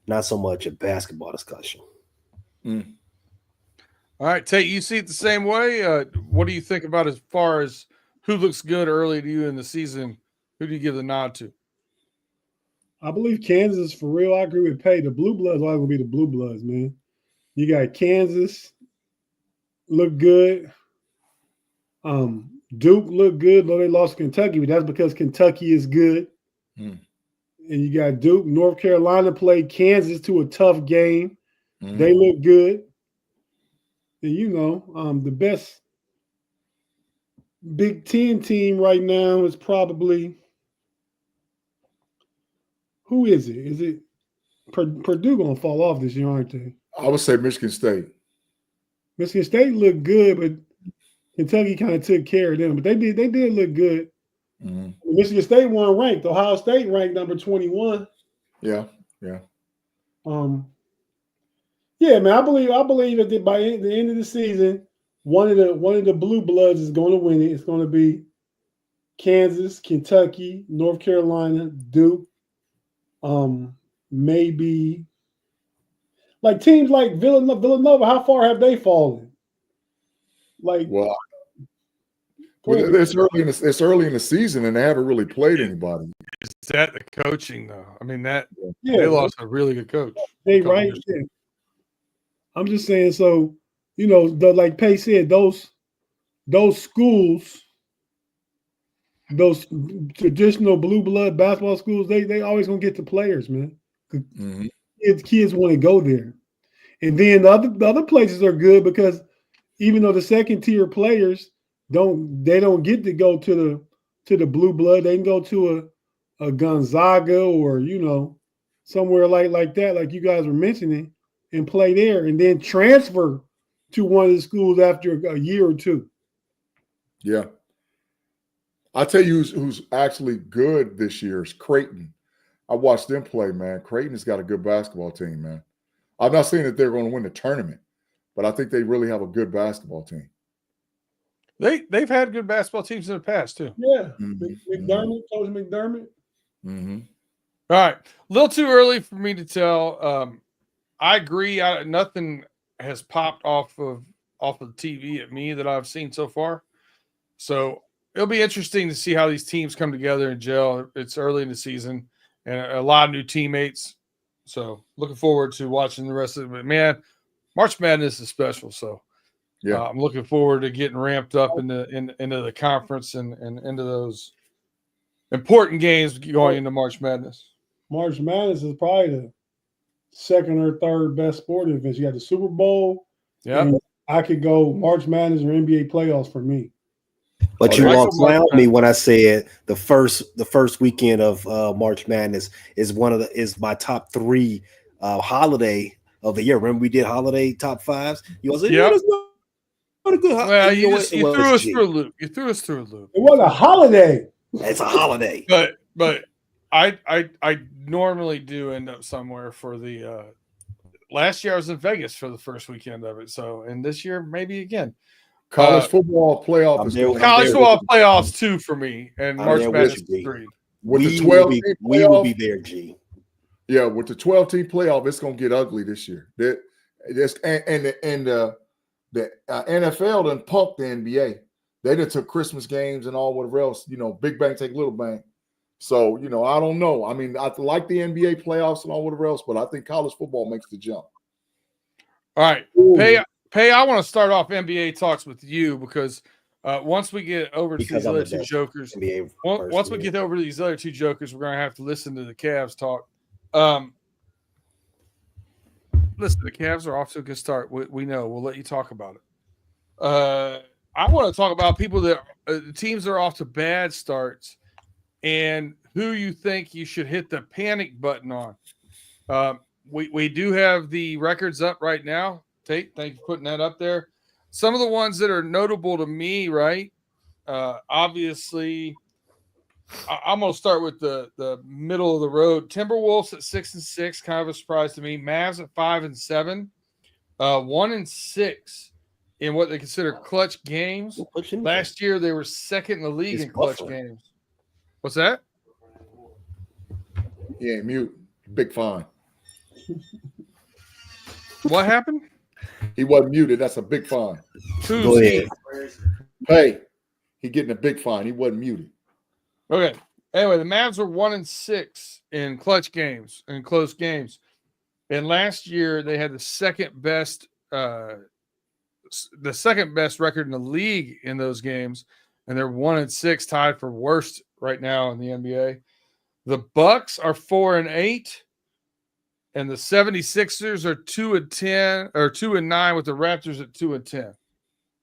not so much a basketball discussion. All right, Tate, you see it the same way? What do you think about as far as who looks good early to you in the season? Who do you give the nod to? I believe Kansas, for real. I agree with Pay. The Blue Bloods are going to be the Blue Bloods, man. You got Kansas, look good. Duke looked good, though they lost Kentucky, but that's because Kentucky is good. And you got Duke. North Carolina played Kansas to a tough game. They look good. And the best Big Ten team right now is probably, who is it? Is it Purdue going to fall off this year, aren't they? I would say Michigan State. Michigan State looked good, but Kentucky kind of took care of them. But they did look good. Michigan State won ranked. Ohio State ranked number 21. Yeah. Yeah, man. I believe that by the end of the season, one of the Blue Bloods is going to win it. It's going to be Kansas, Kentucky, North Carolina, Duke. Maybe like teams like Villanova. How far have they fallen? It's early in the season, and they haven't really played anybody. Is that the coaching though? I mean, they lost a really good coach. Right. Yeah. I'm just saying. So like Pay said, those schools, those traditional blue blood basketball schools, they always gonna get the players, man. Kids want to go there, and then the other places are good because even though the second tier players don't get to go to the blue blood, they can go to a Gonzaga or somewhere like that, like you guys were mentioning, and play there, and then transfer to one of the schools after a year or two. Yeah. I'll tell you who's actually good this year is Creighton. I watched them play, man. Creighton has got a good basketball team, man. I'm not saying that they're going to win the tournament, but I think they really have a good basketball team. They've had good basketball teams in the past, too. Yeah. Coach McDermott. All right. A little too early for me to tell. I agree. Nothing has popped off of the TV at me that I've seen so far. So it'll be interesting to see how these teams come together and gel. It's early in the season and a lot of new teammates. So looking forward to watching the rest of it. But man, March Madness is special. So I'm looking forward to getting ramped up into the conference and into those important games going into March Madness. March Madness is probably the second or third best sporting events. You got the Super Bowl, Yeah. And I could go March Madness or NBA playoffs for me. But Oh, you that's all a March clowned me Madness. when I said the first weekend of March Madness is my top 3 holiday of the year. Remember we did holiday top 5s. You all said, Yep. that's not a good holiday. Well, And you know what? It you was threw us G. through a loop. You threw us through a loop. It was a holiday. It's a holiday. But I normally do end up somewhere for the last year I was in Vegas for the first weekend of it. So and this year maybe again. College football playoff I'm is there- going I'm College there football with playoffs 2 for me, and I'm March there with Madness you, B. 3. with the We 12 will be, team we will playoff. be there, G. Yeah, with the 12-team playoff, it's going to get ugly this year. The NFL done punked the NBA. They done took Christmas games and all whatever else. Big bang take little bang. So I don't know. I mean, I like the NBA playoffs and all whatever else, but I think college football makes the jump. All right, Pay. I want to start off NBA talks with you because once we get over to Because these I'm other the 2 best jokers, NBA once we person. get over to these other 2 jokers, we're going to have to listen to the Cavs talk. Listen, the Cavs are off to a good start. We know. We'll let you talk about it. I want to talk about people that teams that are off to bad starts and who you think you should hit the panic button on. We do have the records up right now. Tate, thank you for putting that up there. Some of the ones that are notable to me, right? Obviously, I'm going to start with the middle of the road. Timberwolves at 6-6, kind of a surprise to me. Mavs at 5-7, 1-6 in what they consider clutch games. Last year they were second in the league in clutch games. What's that? He ain't mute. Big fine. What happened? He wasn't muted. That's a big fine. Who's he? Hey, he getting a big fine. He wasn't muted. Okay. Anyway, the Mavs were 1-6 in clutch games, in close games. And last year they had the second best record in the league in those games. And they're 1-6, tied for worst right now in the NBA. The Bucks are 4-8. And the 76ers are 2-10 or 2-9 with the Raptors at 2-10.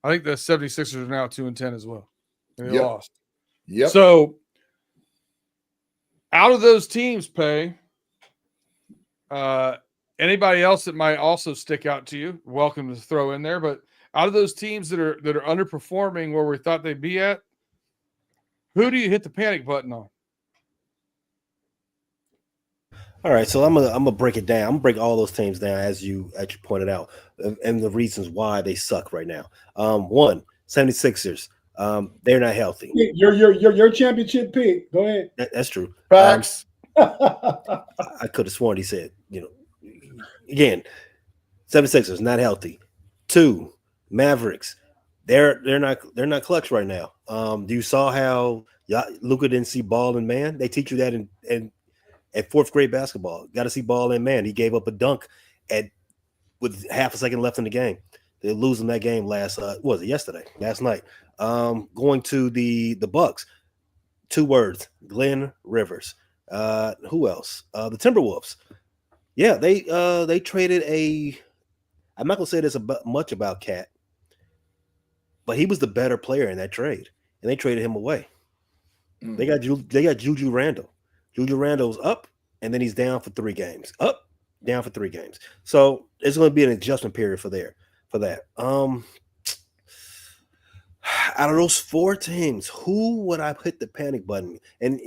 I think the 76ers are now 2-10 as well. And they lost. Yep. So out of those teams, Pay, anybody else that might also stick out to you, welcome to throw in there. But out of those teams that are underperforming where we thought they'd be at, who do you hit the panic button on? All right, so I'm gonna break it down. I'm gonna break all those teams down as you pointed out, and the reasons why they suck right now. 76ers. They're not healthy. Your championship pick. Go ahead. That's true. Facts. I could have sworn he said, again, 76ers not healthy. 2, Mavericks. They're not clutch right now. You saw how Luka didn't see ball in man. They teach you that in at 4th grade basketball. Got to see ball in man. He gave up a dunk with half a second left in the game. They're losing that game last night. Going to the Bucks. 2 words, Glenn Rivers. Who else? The Timberwolves. Yeah, they traded I'm not gonna say this much about Cat, but he was the better player in that trade, and they traded him away. They got Juju Randle. Juju Randle's up, and then he's down for 3 games. Up, down for 3 games. So it's going to be an adjustment period for that. Out of those 4 teams, who would I hit the panic button? And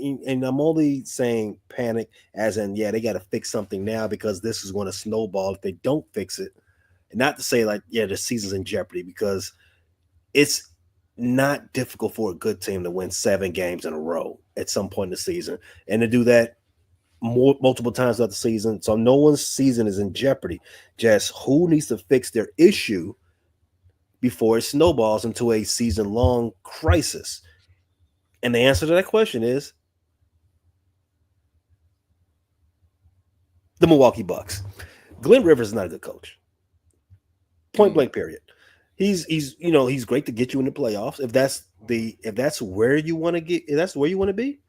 I'm only saying panic as in, they got to fix something now because this is going to snowball if they don't fix it. And not to say the season's in jeopardy, because it's not difficult for a good team to win 7 games in a row at some point in the season, and to do that multiple times throughout the season. So no one's season is in jeopardy. Just who needs to fix their issue before it snowballs into a season-long crisis? And the answer to that question is the Milwaukee Bucks. Glenn Rivers is not a good coach. Point blank, period. He's great to get you in the playoffs. If that's where you want to be,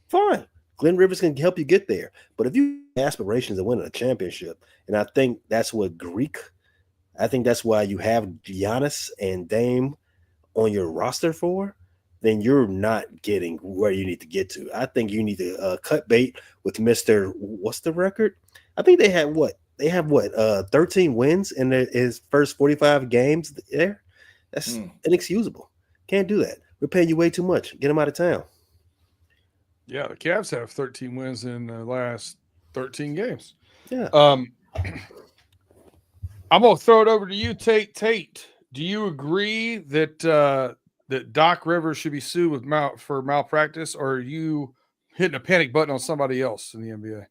fine. Glenn Rivers can help you get there. But if you have aspirations of winning a championship, and I think that's what I think that's why you have Giannis and Dame on your roster for, then you're not getting where you need to get to. I think you need to cut bait with Mr. What's the record? I think they have what? 13 wins in his first 45 games there? That's inexcusable. Can't do that. We're paying you way too much. Get him out of town. Yeah, the Cavs have 13 wins in the last 13 games. Yeah. I'm going to throw it over to you, Tate. Tate, do you agree that that Doc Rivers should be sued for malpractice, or are you hitting a panic button on somebody else in the NBA?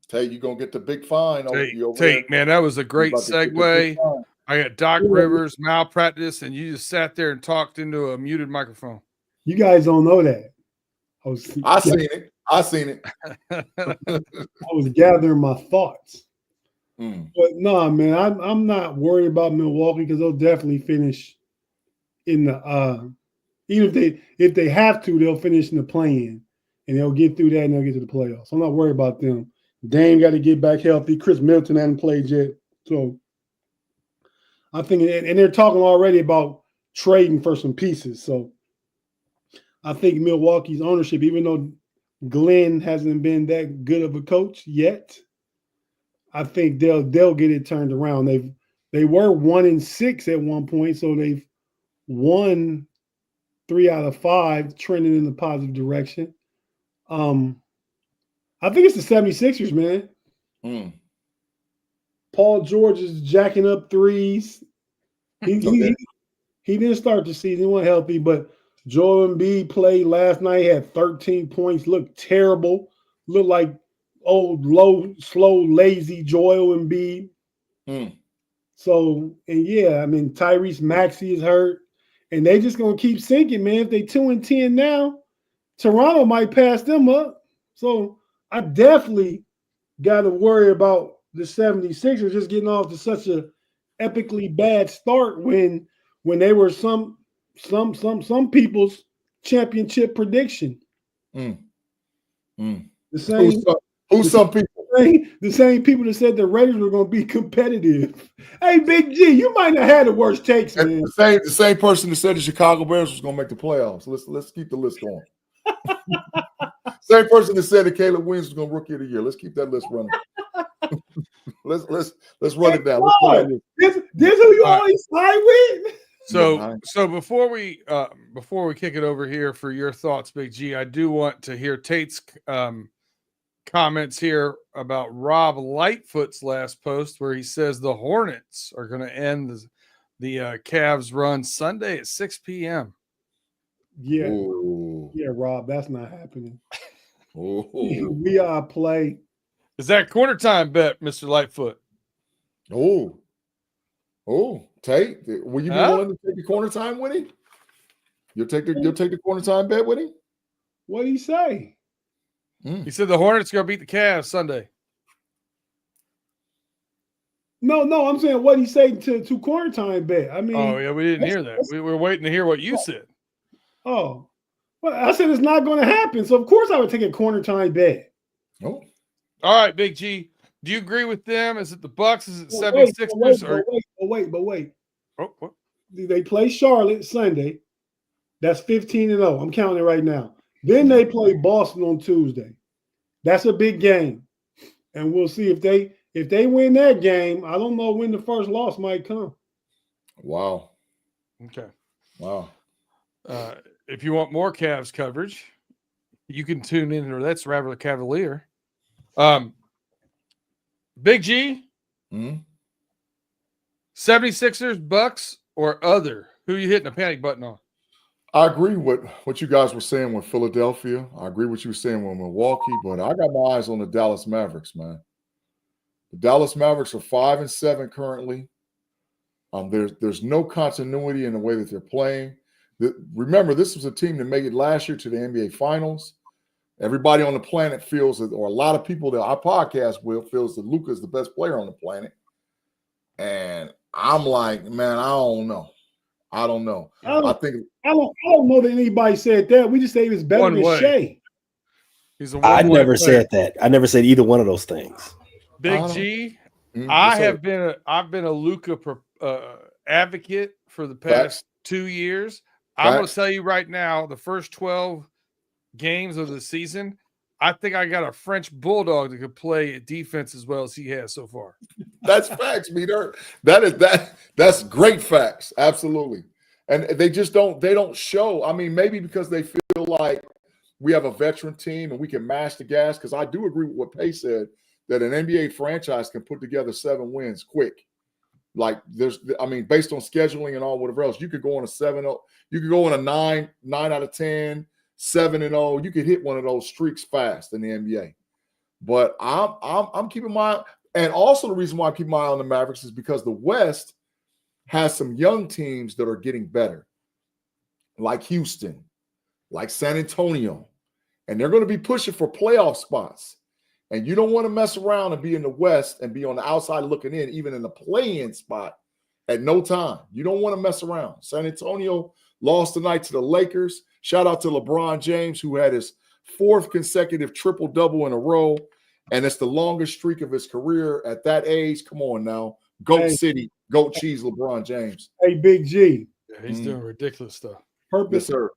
Tate, you're going to get the big fine. Tate, man, that was a great segue. I got Doc Rivers, malpractice, and you just sat there and talked into a muted microphone. You guys don't know that. I seen it. I was gathering my thoughts. But no, man, I'm not worried about Milwaukee because they'll definitely finish in the even if they have to, they'll finish in the play-in and they'll get through that and they'll get to the playoffs. I'm not worried about them. Dame got to get back healthy. Chris Middleton hasn't played yet. So I think, and they're talking already about trading for some pieces. So I think Milwaukee's ownership, even though Glenn hasn't been that good of a coach yet, I think they'll get it turned around. They were 1-6 at one point, so they've won 3 out of 5, trending in the positive direction. I think it's the 76ers, man. Paul George is jacking up threes. He didn't start the season. He wasn't healthy, but Joel Embiid played last night, had 13 points, looked terrible, looked like old, low, slow, lazy Joel Embiid. So, and yeah, I mean, Tyrese Maxey is hurt, and they just going to keep sinking, man. If they 2-10 now, Toronto might pass them up. So I definitely got to worry about the 76ers just getting off to such a epically bad start when they were some people's championship prediction. The same. Who's some people? The same people that said the Raiders were going to be competitive. Hey, Big G, you might not have the worst takes, man. The same person that said the Chicago Bears was going to make the playoffs. Let's keep the list going. Same person that said that Caleb Williams was going to rookie of the year. Let's keep that list running. let's run it down. This who you always side with. So before we kick it over here for your thoughts, Big G, I do want to hear Tate's comments here about Rob Lightfoot's last post where he says the Hornets are going to end the Cavs run Sunday at 6 p.m. Yeah. Ooh. Yeah, Rob, that's not happening. Ooh. We play. Is that corner time bet, Mr. Lightfoot? Oh, Tate, will you be willing to take the corner time with him? You'll take the corner time bet with him? What did he say? He said the Hornets going to beat the Cavs Sunday. No, I'm saying what he say to corner time bet. I mean, oh yeah, we didn't hear that. We were waiting to hear what you said. Oh, well, I said it's not going to happen. So of course I would take a corner time bet. Oh, all right, Big G. Do you agree with them? Is it the Bucks? Is it 76ers? Wait. Oh, what? They play Charlotte Sunday. That's 15-0. I'm counting it right now. Then they play Boston on Tuesday. That's a big game. And we'll see if they win that game. I don't know when the first loss might come. Wow. Okay. Wow. If you want more Cavs coverage, you can tune in to That's Rattler Cavalier. Big G, 76ers, Bucks, or other? Who you hitting a panic button on? I agree with what you guys were saying with Philadelphia. I agree with what you were saying with Milwaukee, but I got my eyes on the Dallas Mavericks, man. The Dallas Mavericks are 5-7 currently. There's no continuity in the way that they're playing. Remember, this was a team that made it last year to the NBA Finals. Everybody on the planet feels that, or a lot of people that I podcast with feels that Luka is the best player on the planet. And I'm like, man, I don't know. I don't know that anybody said that. We just say he was better than Shea. He's a I one-way never player. said that. I never said either one of those things. Big G. Yes, sir. I've been a Luka advocate for the past Facts. 2 years. I'm going to Facts. tell you right now, the first 12 games of the season, I think I got a French bulldog that could play defense as well as he has so far. That's facts, Peter. That's great facts. Absolutely. And they just don't show. I mean, maybe because they feel like we have a veteran team and we can mash the gas. Because I do agree with what Pay said, that an NBA franchise can put together 7 wins quick. Like based on scheduling and all whatever else, you could go on a 7-0, you could go on a 9 out of 10, 7-0. You could hit one of those streaks fast in the NBA. But I'm keeping my eye, and also the reason why I keep my eye on the Mavericks is because the West has some young teams that are getting better, like Houston, like San Antonio, and they're going to be pushing for playoff spots. And you don't want to mess around and be in the West and be on the outside looking in, even in the play-in spot at no time. You don't want to mess around. San Antonio lost tonight to the Lakers. Shout out to LeBron James, who had his 4th consecutive triple-double in a row, and it's the longest streak of his career at that age. Come on now. Goat City, Goat Cheese, LeBron James. Hey, Big G. Yeah, he's doing ridiculous stuff. Yes, sir.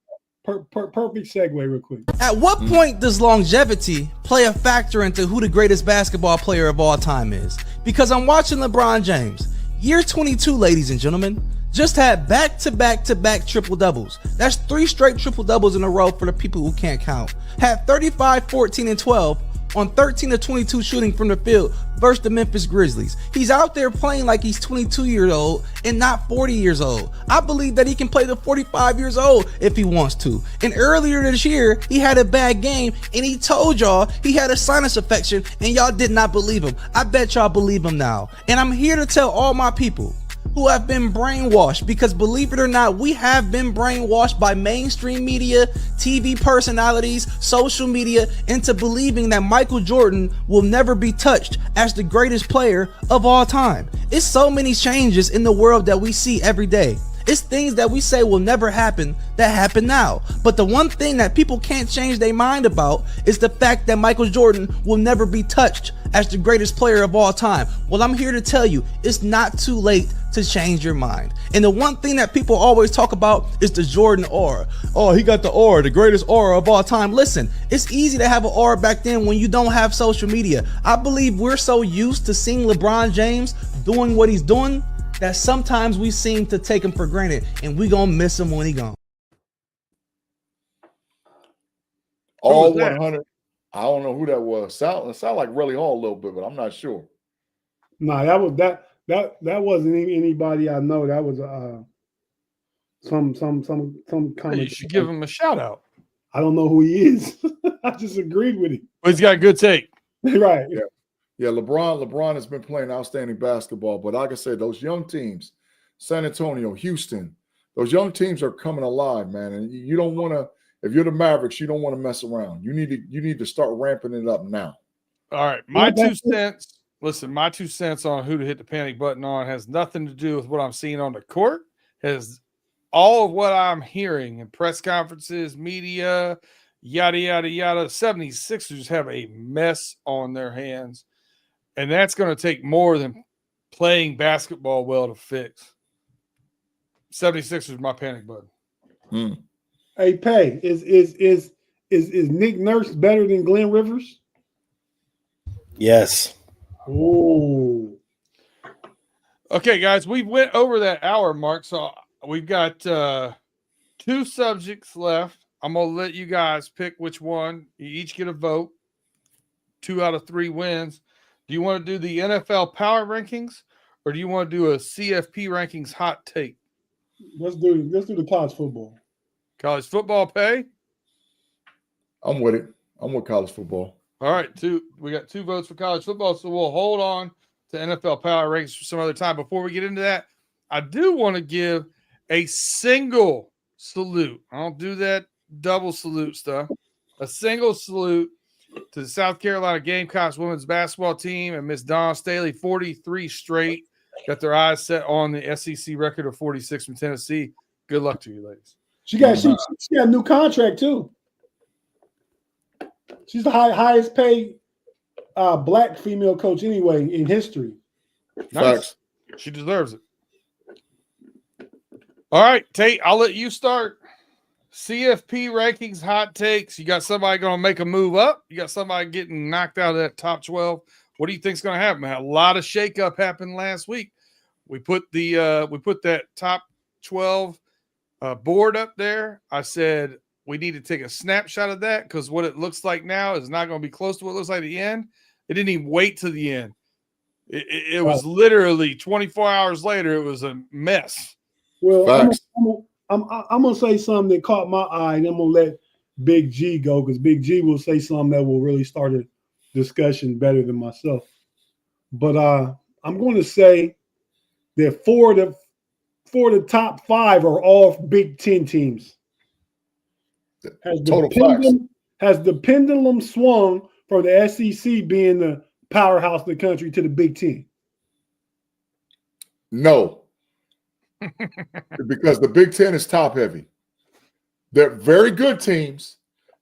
Perfect segue real quick. At what point does longevity play a factor into who the greatest basketball player of all time is? Because I'm watching LeBron James, year 22, ladies and gentlemen, just had back-to-back triple doubles. That's 3 straight triple doubles in a row for the people who can't count. Had 35, 14, and 12 on 13 to 22 shooting from the field versus the Memphis Grizzlies. He's out there playing like he's 22 years old and not 40 years old. I believe that he can play to 45 years old if he wants to. And earlier this year, he had a bad game and he told y'all he had a sinus infection and y'all did not believe him. I bet y'all believe him now. And I'm here to tell all my people who have been brainwashed, because believe it or not, we have been brainwashed by mainstream media, TV personalities, social media, into believing that Michael Jordan will never be touched as the greatest player of all time. It's so many changes in the world that we see every day. It's things that we say will never happen that happen now. But the one thing that people can't change their mind about is the fact that Michael Jordan will never be touched as the greatest player of all time. Well, I'm here to tell you, it's not too late to change your mind. And the one thing that people always talk about is the Jordan aura. Oh, he got the aura, the greatest aura of all time. Listen, it's easy to have an aura back then when you don't have social media. I believe we're so used to seeing LeBron James doing what he's doing that sometimes we seem to take him for granted, and we gonna miss him when he gone. All 100. I don't know who that was. Sound like Relly Hall a little bit, but I'm not sure. No, that wasn't anybody I know. That was some kind You should give him a shout out. I don't know who he is. I just agreed with him. But he's got a good take. Right. Yeah, LeBron has been playing outstanding basketball, but like I said, those young teams, San Antonio, Houston, those young teams are coming alive, man. And you don't want to, if you're the Mavericks, you don't want to mess around. You need to start ramping it up now. All right, my 2 cents. Listen, my 2 cents on who to hit the panic button on has nothing to do with what I'm seeing on the court. Has all of what I'm hearing in press conferences, media, yada yada yada. 76ers have a mess on their hands. And that's going to take more than playing basketball well to fix. 76ers my panic button. Hey, Pay, is Nick Nurse better than Glenn Rivers? Yes. Oh. Okay, guys, we went over that hour mark, so we've got 2 subjects left. I'm going to let you guys pick which one. You each get a vote. 2 out of 3 wins. Do you want to do the NFL power rankings, or do you want to do a CFP rankings hot take? Let's do the college football. College football pay? I'm with it. I'm with college football. All right, we got 2 votes for college football, so we'll hold on to NFL power rankings for some other time. Before we get into that, I do want to give a single salute. I don't do that double salute stuff. A single salute to the South Carolina Gamecocks women's basketball team and Miss Dawn Staley, 43 straight. Got their eyes set on the SEC record of 46 from Tennessee. Good luck to you, ladies. She got a new contract too. She's the highest paid black female coach anyway in history. Nice. She deserves it. All right, Tate, I'll let you start. CFP rankings, hot takes. You got somebody going to make a move up? You got somebody getting knocked out of that top 12? What do you think's going to happen? Man, a lot of shakeup happened last week. We put that top 12 board up there. I said we need to take a snapshot of that because what it looks like now is not going to be close to what it looks like at the end. It didn't even wait to the end. It was literally 24 hours later. It was a mess. Well, I'm gonna say something that caught my eye, and I'm gonna let Big G go because Big G will say something that will really start a discussion better than myself. But I'm going to say that four of the top 5 are all Big Ten teams. Has the pendulum swung from the SEC being the powerhouse of the country to the Big Ten? No. Because the Big Ten is top heavy. They're very good teams,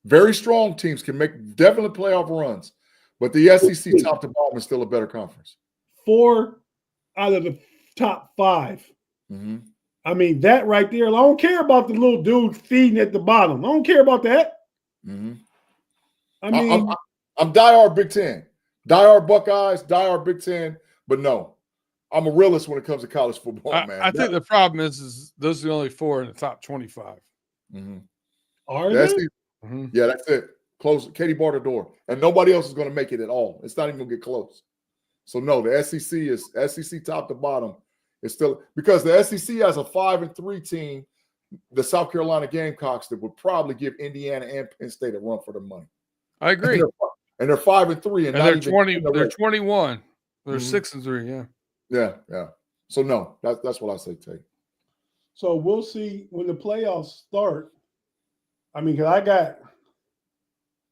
very strong teams, can make definitely playoff runs. But the SEC top to bottom is still a better conference. 4 out of the top 5. Mm-hmm. I mean, that right there, I don't care about the little dude feeding at the bottom. I don't care about that. Mm-hmm. I mean, I'm diehard Big Ten. Diehard Buckeyes, diehard Big Ten. But no, I'm a realist when it comes to college football, man. I think the problem is those are the only 4 in the top 25. Mm-hmm. Are they? Mm-hmm. Yeah, that's it. Close. Katie barred the door. And nobody else is going to make it at all. It's not even going to get close. So, no, the SEC is SEC top to bottom. It's still because the SEC has a 5-3 team, the South Carolina Gamecocks, that would probably give Indiana and Penn State a run for their money. I agree. And they're 5-3, and they're 20. They're 21. They're Mm-hmm. 6-3. Yeah. Yeah. So no, that's what I say, Tate. So we'll see when the playoffs start. I mean, because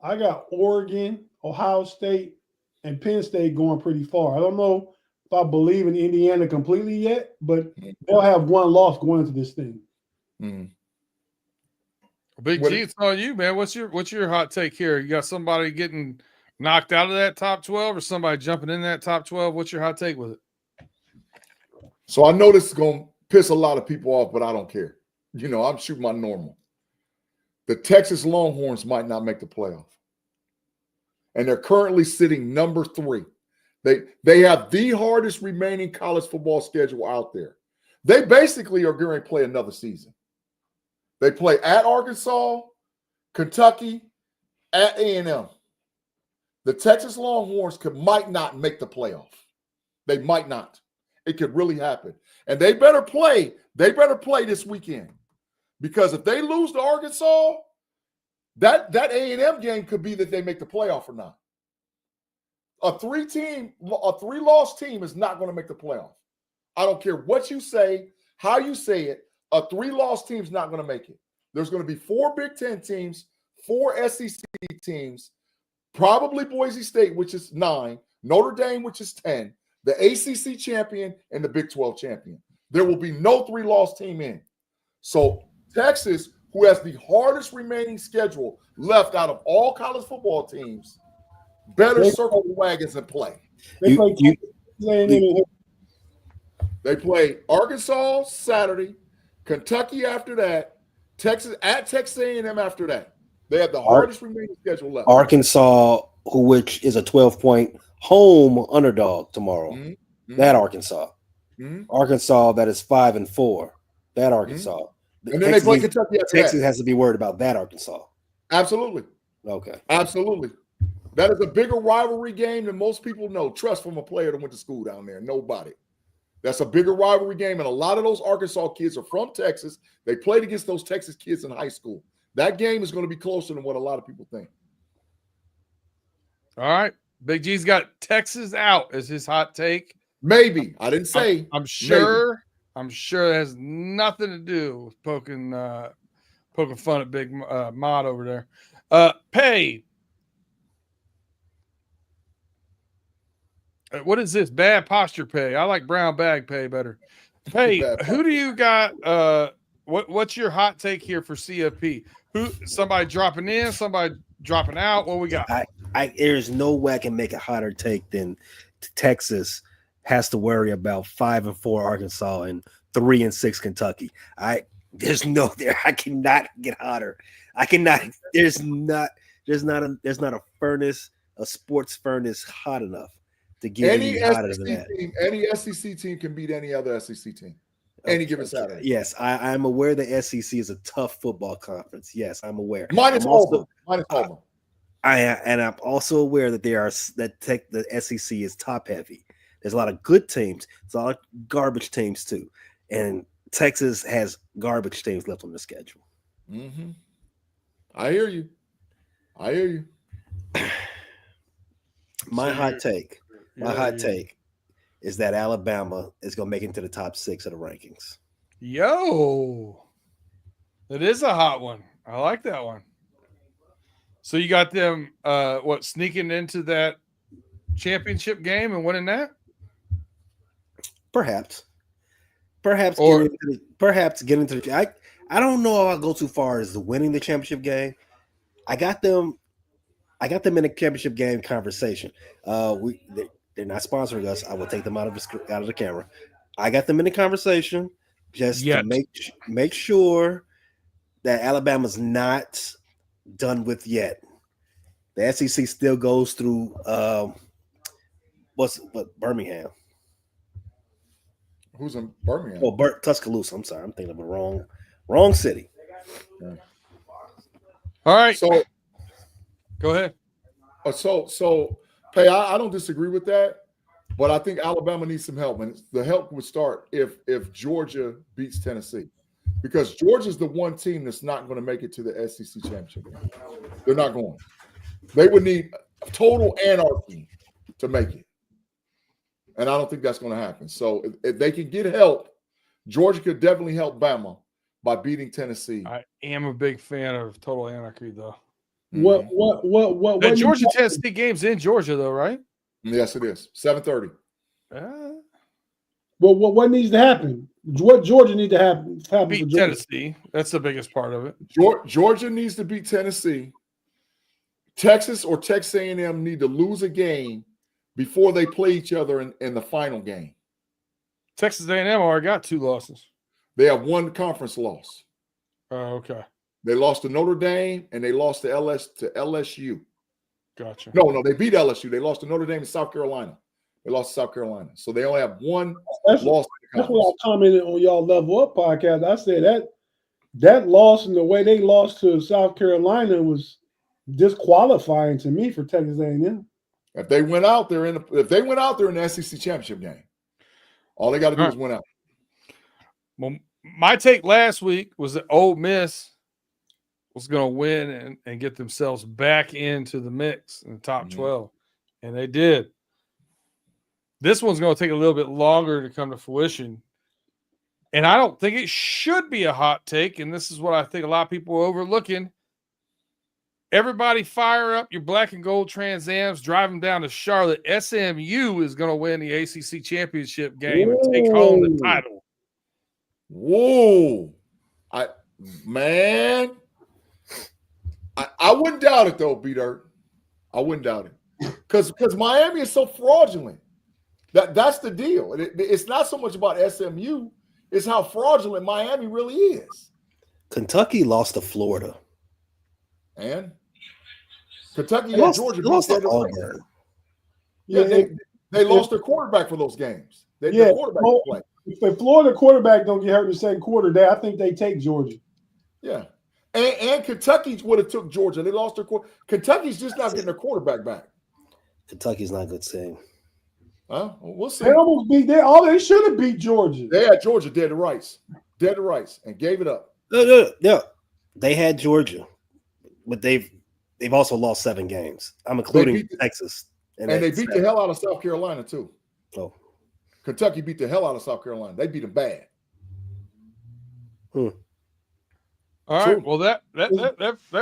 I got Oregon, Ohio State, and Penn State going pretty far. I don't know if I believe in Indiana completely yet, but they'll have one loss going into this thing. Mm-hmm. Big G, it's on you, man. What's your hot take here? You got somebody getting knocked out of that top 12 or somebody jumping in that top 12? What's your hot take with it? So I know this is going to piss a lot of people off, but I don't care. You know, I'm shooting my normal. The Texas Longhorns might not make the playoff. And they're currently sitting number 3. They have the hardest remaining college football schedule out there. They basically are going to play another season. They play at Arkansas, Kentucky, at A&M. The Texas Longhorns might not make the playoff. They might not. It could really happen. And they better play this weekend. Because if they lose to Arkansas, that A&M game could be that they make the playoff or not. A 3-loss team is not going to make the playoff. I don't care what you say, how you say it. A 3-loss team is not going to make it. There's going to be 4 Big Ten teams, 4 SEC teams, probably Boise State, which is 9, Notre Dame, which is 10, the ACC champion, and the Big 12 champion. There will be no 3-loss team in. So Texas, who has the hardest remaining schedule left out of all college football teams, better circle the wagons and play. They play Arkansas Saturday, Kentucky after that, Texas at Texas A&M after that. They have the hardest remaining schedule left. Arkansas, which is a 12-point home underdog tomorrow. Mm-hmm. That Arkansas. Mm-hmm. Arkansas that is 5-4. That Arkansas. Mm-hmm. And then they play Kentucky after Texas has to be worried about that Arkansas. Absolutely. Okay. Absolutely. That is a bigger rivalry game than most people know. Trust from a player that went to school down there. Nobody. That's a bigger rivalry game. And a lot of those Arkansas kids are from Texas. They played against those Texas kids in high school. That game is going to be closer than what a lot of people think. All right. Big G's got Texas out as his hot take. Maybe. I didn't say. I'm sure. Maybe. I'm sure it has nothing to do with poking fun at Big Mod over there. Pay. What is this? Bad posture pay. I like brown bag pay better. Pay. Who do you got? What's your hot take here for CFP? Somebody dropping in, somebody dropping out? What we got? There's no way I can make a hotter take than Texas has to worry about 5-4 Arkansas and 3-6 Kentucky. There's no there. I cannot get hotter. I cannot. There's not a furnace, a sports furnace hot enough to get any hotter than that. Any SEC team can beat any other SEC team. Any given Saturday. Yes, I'm aware the SEC is a tough football conference. Yes, I'm aware. Minus Auburn. And I'm also aware that the SEC is top heavy. There's a lot of good teams. There's a lot of garbage teams too, and Texas has garbage teams left on the schedule. Mm-hmm. I hear you. My hot take is that Alabama is going to make it into the top 6 of the rankings. Yo, that is a hot one. I like that one. So you got them, sneaking into that championship game and winning that? Perhaps getting into the. I don't know if I'll go too far as winning the championship game. I got them in a championship game conversation. They're not sponsoring us. I will take them out of the camera. I got them in the conversation just to make sure that Alabama's not done with yet. The SEC still goes through Birmingham. Who's in Birmingham? Oh, Tuscaloosa. I'm sorry, I'm thinking of a wrong city. Yeah. All right. So go ahead. So Pay, I don't disagree with that, but I think Alabama needs some help, and the help would start if Georgia beats Tennessee, because Georgia's the one team that's not going to make it to the SEC championship game. They're not going. They would need total anarchy to make it, and I don't think that's going to happen. So if they can get help, Georgia could definitely help Bama by beating Tennessee. I am a big fan of total anarchy, though. What? The Georgia Tennessee game's in Georgia, though, right? Yes, it is. 7:30. Well, what needs to happen? What Georgia need to happen beat Tennessee. That's the biggest part of it. Georgia needs to beat Tennessee. Texas or Texas A&M need to lose a game before they play each other in the final game. Texas A&M already got 2 losses. They have 1 conference loss. Oh, okay. They lost to Notre Dame and they lost to LSU. Gotcha. No, they beat LSU. They lost to Notre Dame and South Carolina. They lost to South Carolina. So they only have 1 loss. That's what I commented on y'all Level Up podcast. I said that loss and the way they lost to South Carolina was disqualifying to me for Texas A&M. If they went out there in the SEC championship game, all they got to do is win out. Well, my take last week was that Ole Miss was going to win and get themselves back into the mix in the top 12, and they did. This one's going to take a little bit longer to come to fruition, and I don't think it should be a hot take, and this is what I think a lot of people are overlooking. Everybody fire up your black and gold Trans Ams, drive them down to Charlotte. SMU is going to win the ACC championship game and take home the title. Whoa. I wouldn't doubt it, though, B-Dirt. I wouldn't doubt it. Because Miami is so fraudulent. That's the deal. It's not so much about SMU. It's how fraudulent Miami really is. Kentucky lost to Florida. And Kentucky and Georgia lost to Auburn. Yeah, they lost their quarterback for those games. Their quarterback play. If the Florida quarterback don't get hurt in the second quarter, I think they take Georgia. Yeah. And Kentucky would have took Georgia. They lost their quarterback. Kentucky's just not getting their quarterback back. Kentucky's not a good team. Well, we'll see. They almost beat they should have beat Georgia. They had Georgia dead to rights, and gave it up. No. They had Georgia, but they've also lost 7 games. I'm including Texas. And they beat the hell out of South Carolina, too. Oh. Kentucky beat the hell out of South Carolina. They beat them bad. All right. Well, that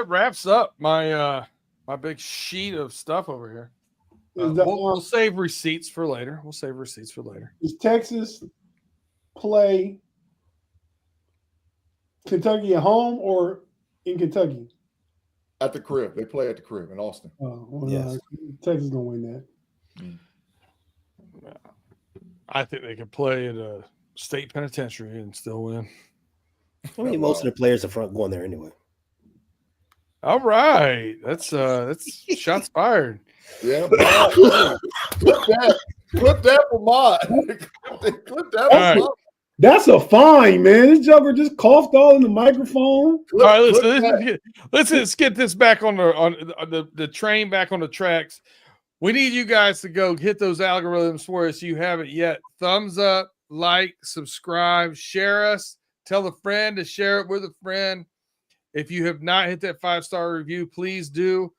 wraps up my my big sheet of stuff over here. We'll save receipts for later. Does Texas play Kentucky at home or in Kentucky? At the crib. They play at the crib in Austin. Yes. Texas gonna win that. I think they could play at a state penitentiary and still win. I mean, most of the players are front going there anyway. All right, that's shots fired. Yeah, clip that for mine. Clip that for mine. That's a fine, man. This joker just coughed all in the microphone. All right, let's get this back on the train back on the tracks. We need you guys to go hit those algorithms for us. You haven't yet. Thumbs up, like, subscribe, share us. Tell a friend to share it with a friend. If you have not hit that 5-star review, please do.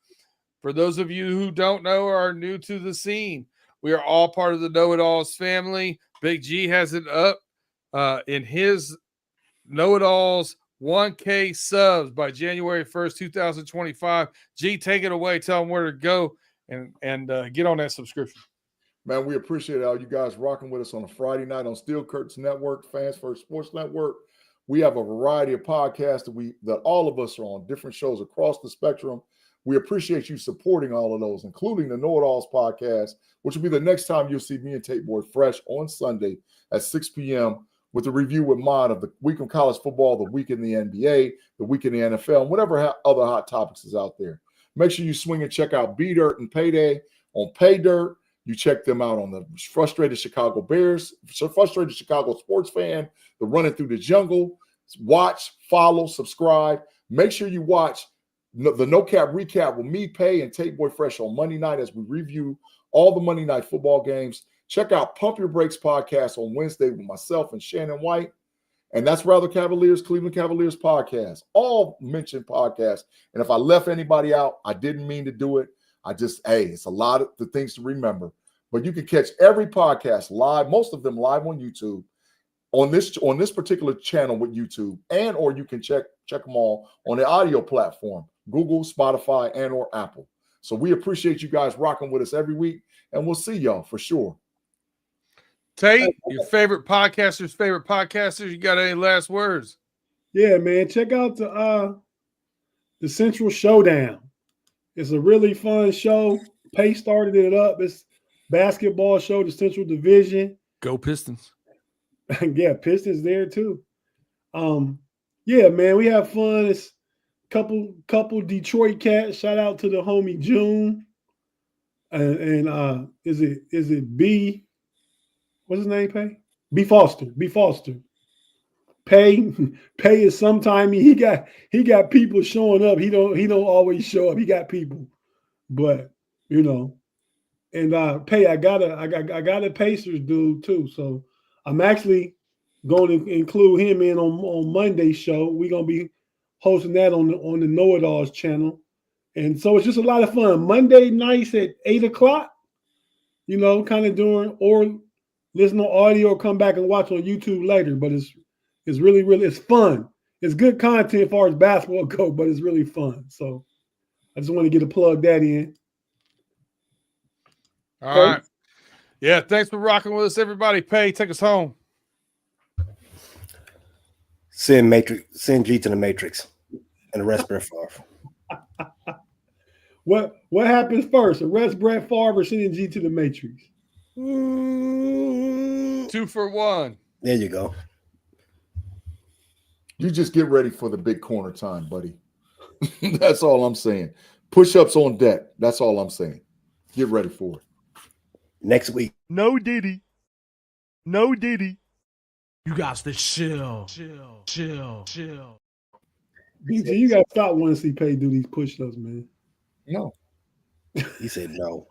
For those of you who don't know or are new to the scene, we are all part of the Know It Alls family. Big G has it up in his Know It Alls 1K subs by January 1st, 2025. G, take it away. Tell them where to go and get on that subscription. Man, we appreciate all you guys rocking with us on a Friday night on Steel Curtains Network, Fans First Sports Network. We have a variety of podcasts that all of us are on, different shows across the spectrum. We appreciate you supporting all of those, including the Know It Alls podcast, which will be the next time you'll see me and Tate Boy fresh on Sunday at 6 p.m. with a review with Mod of the week of college football, the week in the NBA, the week in the NFL, and whatever other hot topics is out there. Make sure you swing and check out B Dirt and Payday on Pay Dirt. You check them out on the Frustrated Chicago Bears, Frustrated Chicago Sports Fan, the Running Through the Jungle. Watch, follow, subscribe. Make sure you watch the No Cap Recap with me, Pay, and Tate Boy Fresh on Monday night as we review all the Monday night football games. Check out Pump Your Brakes podcast on Wednesday with myself and Shannon White. And that's Rather Cavaliers, Cleveland Cavaliers podcast. All mentioned podcasts. And if I left anybody out, I didn't mean to do it. It's a lot of the things to remember. But you can catch every podcast live, most of them live on YouTube, on this particular channel with YouTube, or you can check them all on the audio platform, Google, Spotify, and or Apple. So we appreciate you guys rocking with us every week, and we'll see y'all for sure. Tate, your favorite podcasters, you got any last words? Yeah, man, check out the Central Showdown. It's a really fun show. Pay started it up. It's basketball show, the Central Division. Go Pistons. Yeah, Pistons there too. Yeah, man, we have fun. It's couple Detroit cats. Shout out to the homie June. And is it B? What's his name? Pay? B Foster. Pay is sometime he got people showing up. He don't always show up. He got people, but you know. And Pay, I got a Pacers dude too. So I'm actually going to include him in on Monday's show. We're gonna be hosting that on the Know It Alls channel, and so it's just a lot of fun. Monday nights at 8:00. You know, kind of doing or listen to audio or come back and watch on YouTube later. But it's really it's fun. It's good content as far as basketball go, but it's really fun. So I just want to get a plug that in. All right. Yeah, thanks for rocking with us, everybody. Pay, take us home. Send G to the Matrix and arrest Brett Favre. What happens first? Arrest Brett Favre or sending G to the Matrix? 2 for 1. There you go. You just get ready for the big corner time, buddy. That's all I'm saying. Push-ups on deck. That's all I'm saying. Get ready for it. Next week. No Diddy. You got to chill. BG, you got to stop wanting to see Pay do these push-ups, man. No. He said no.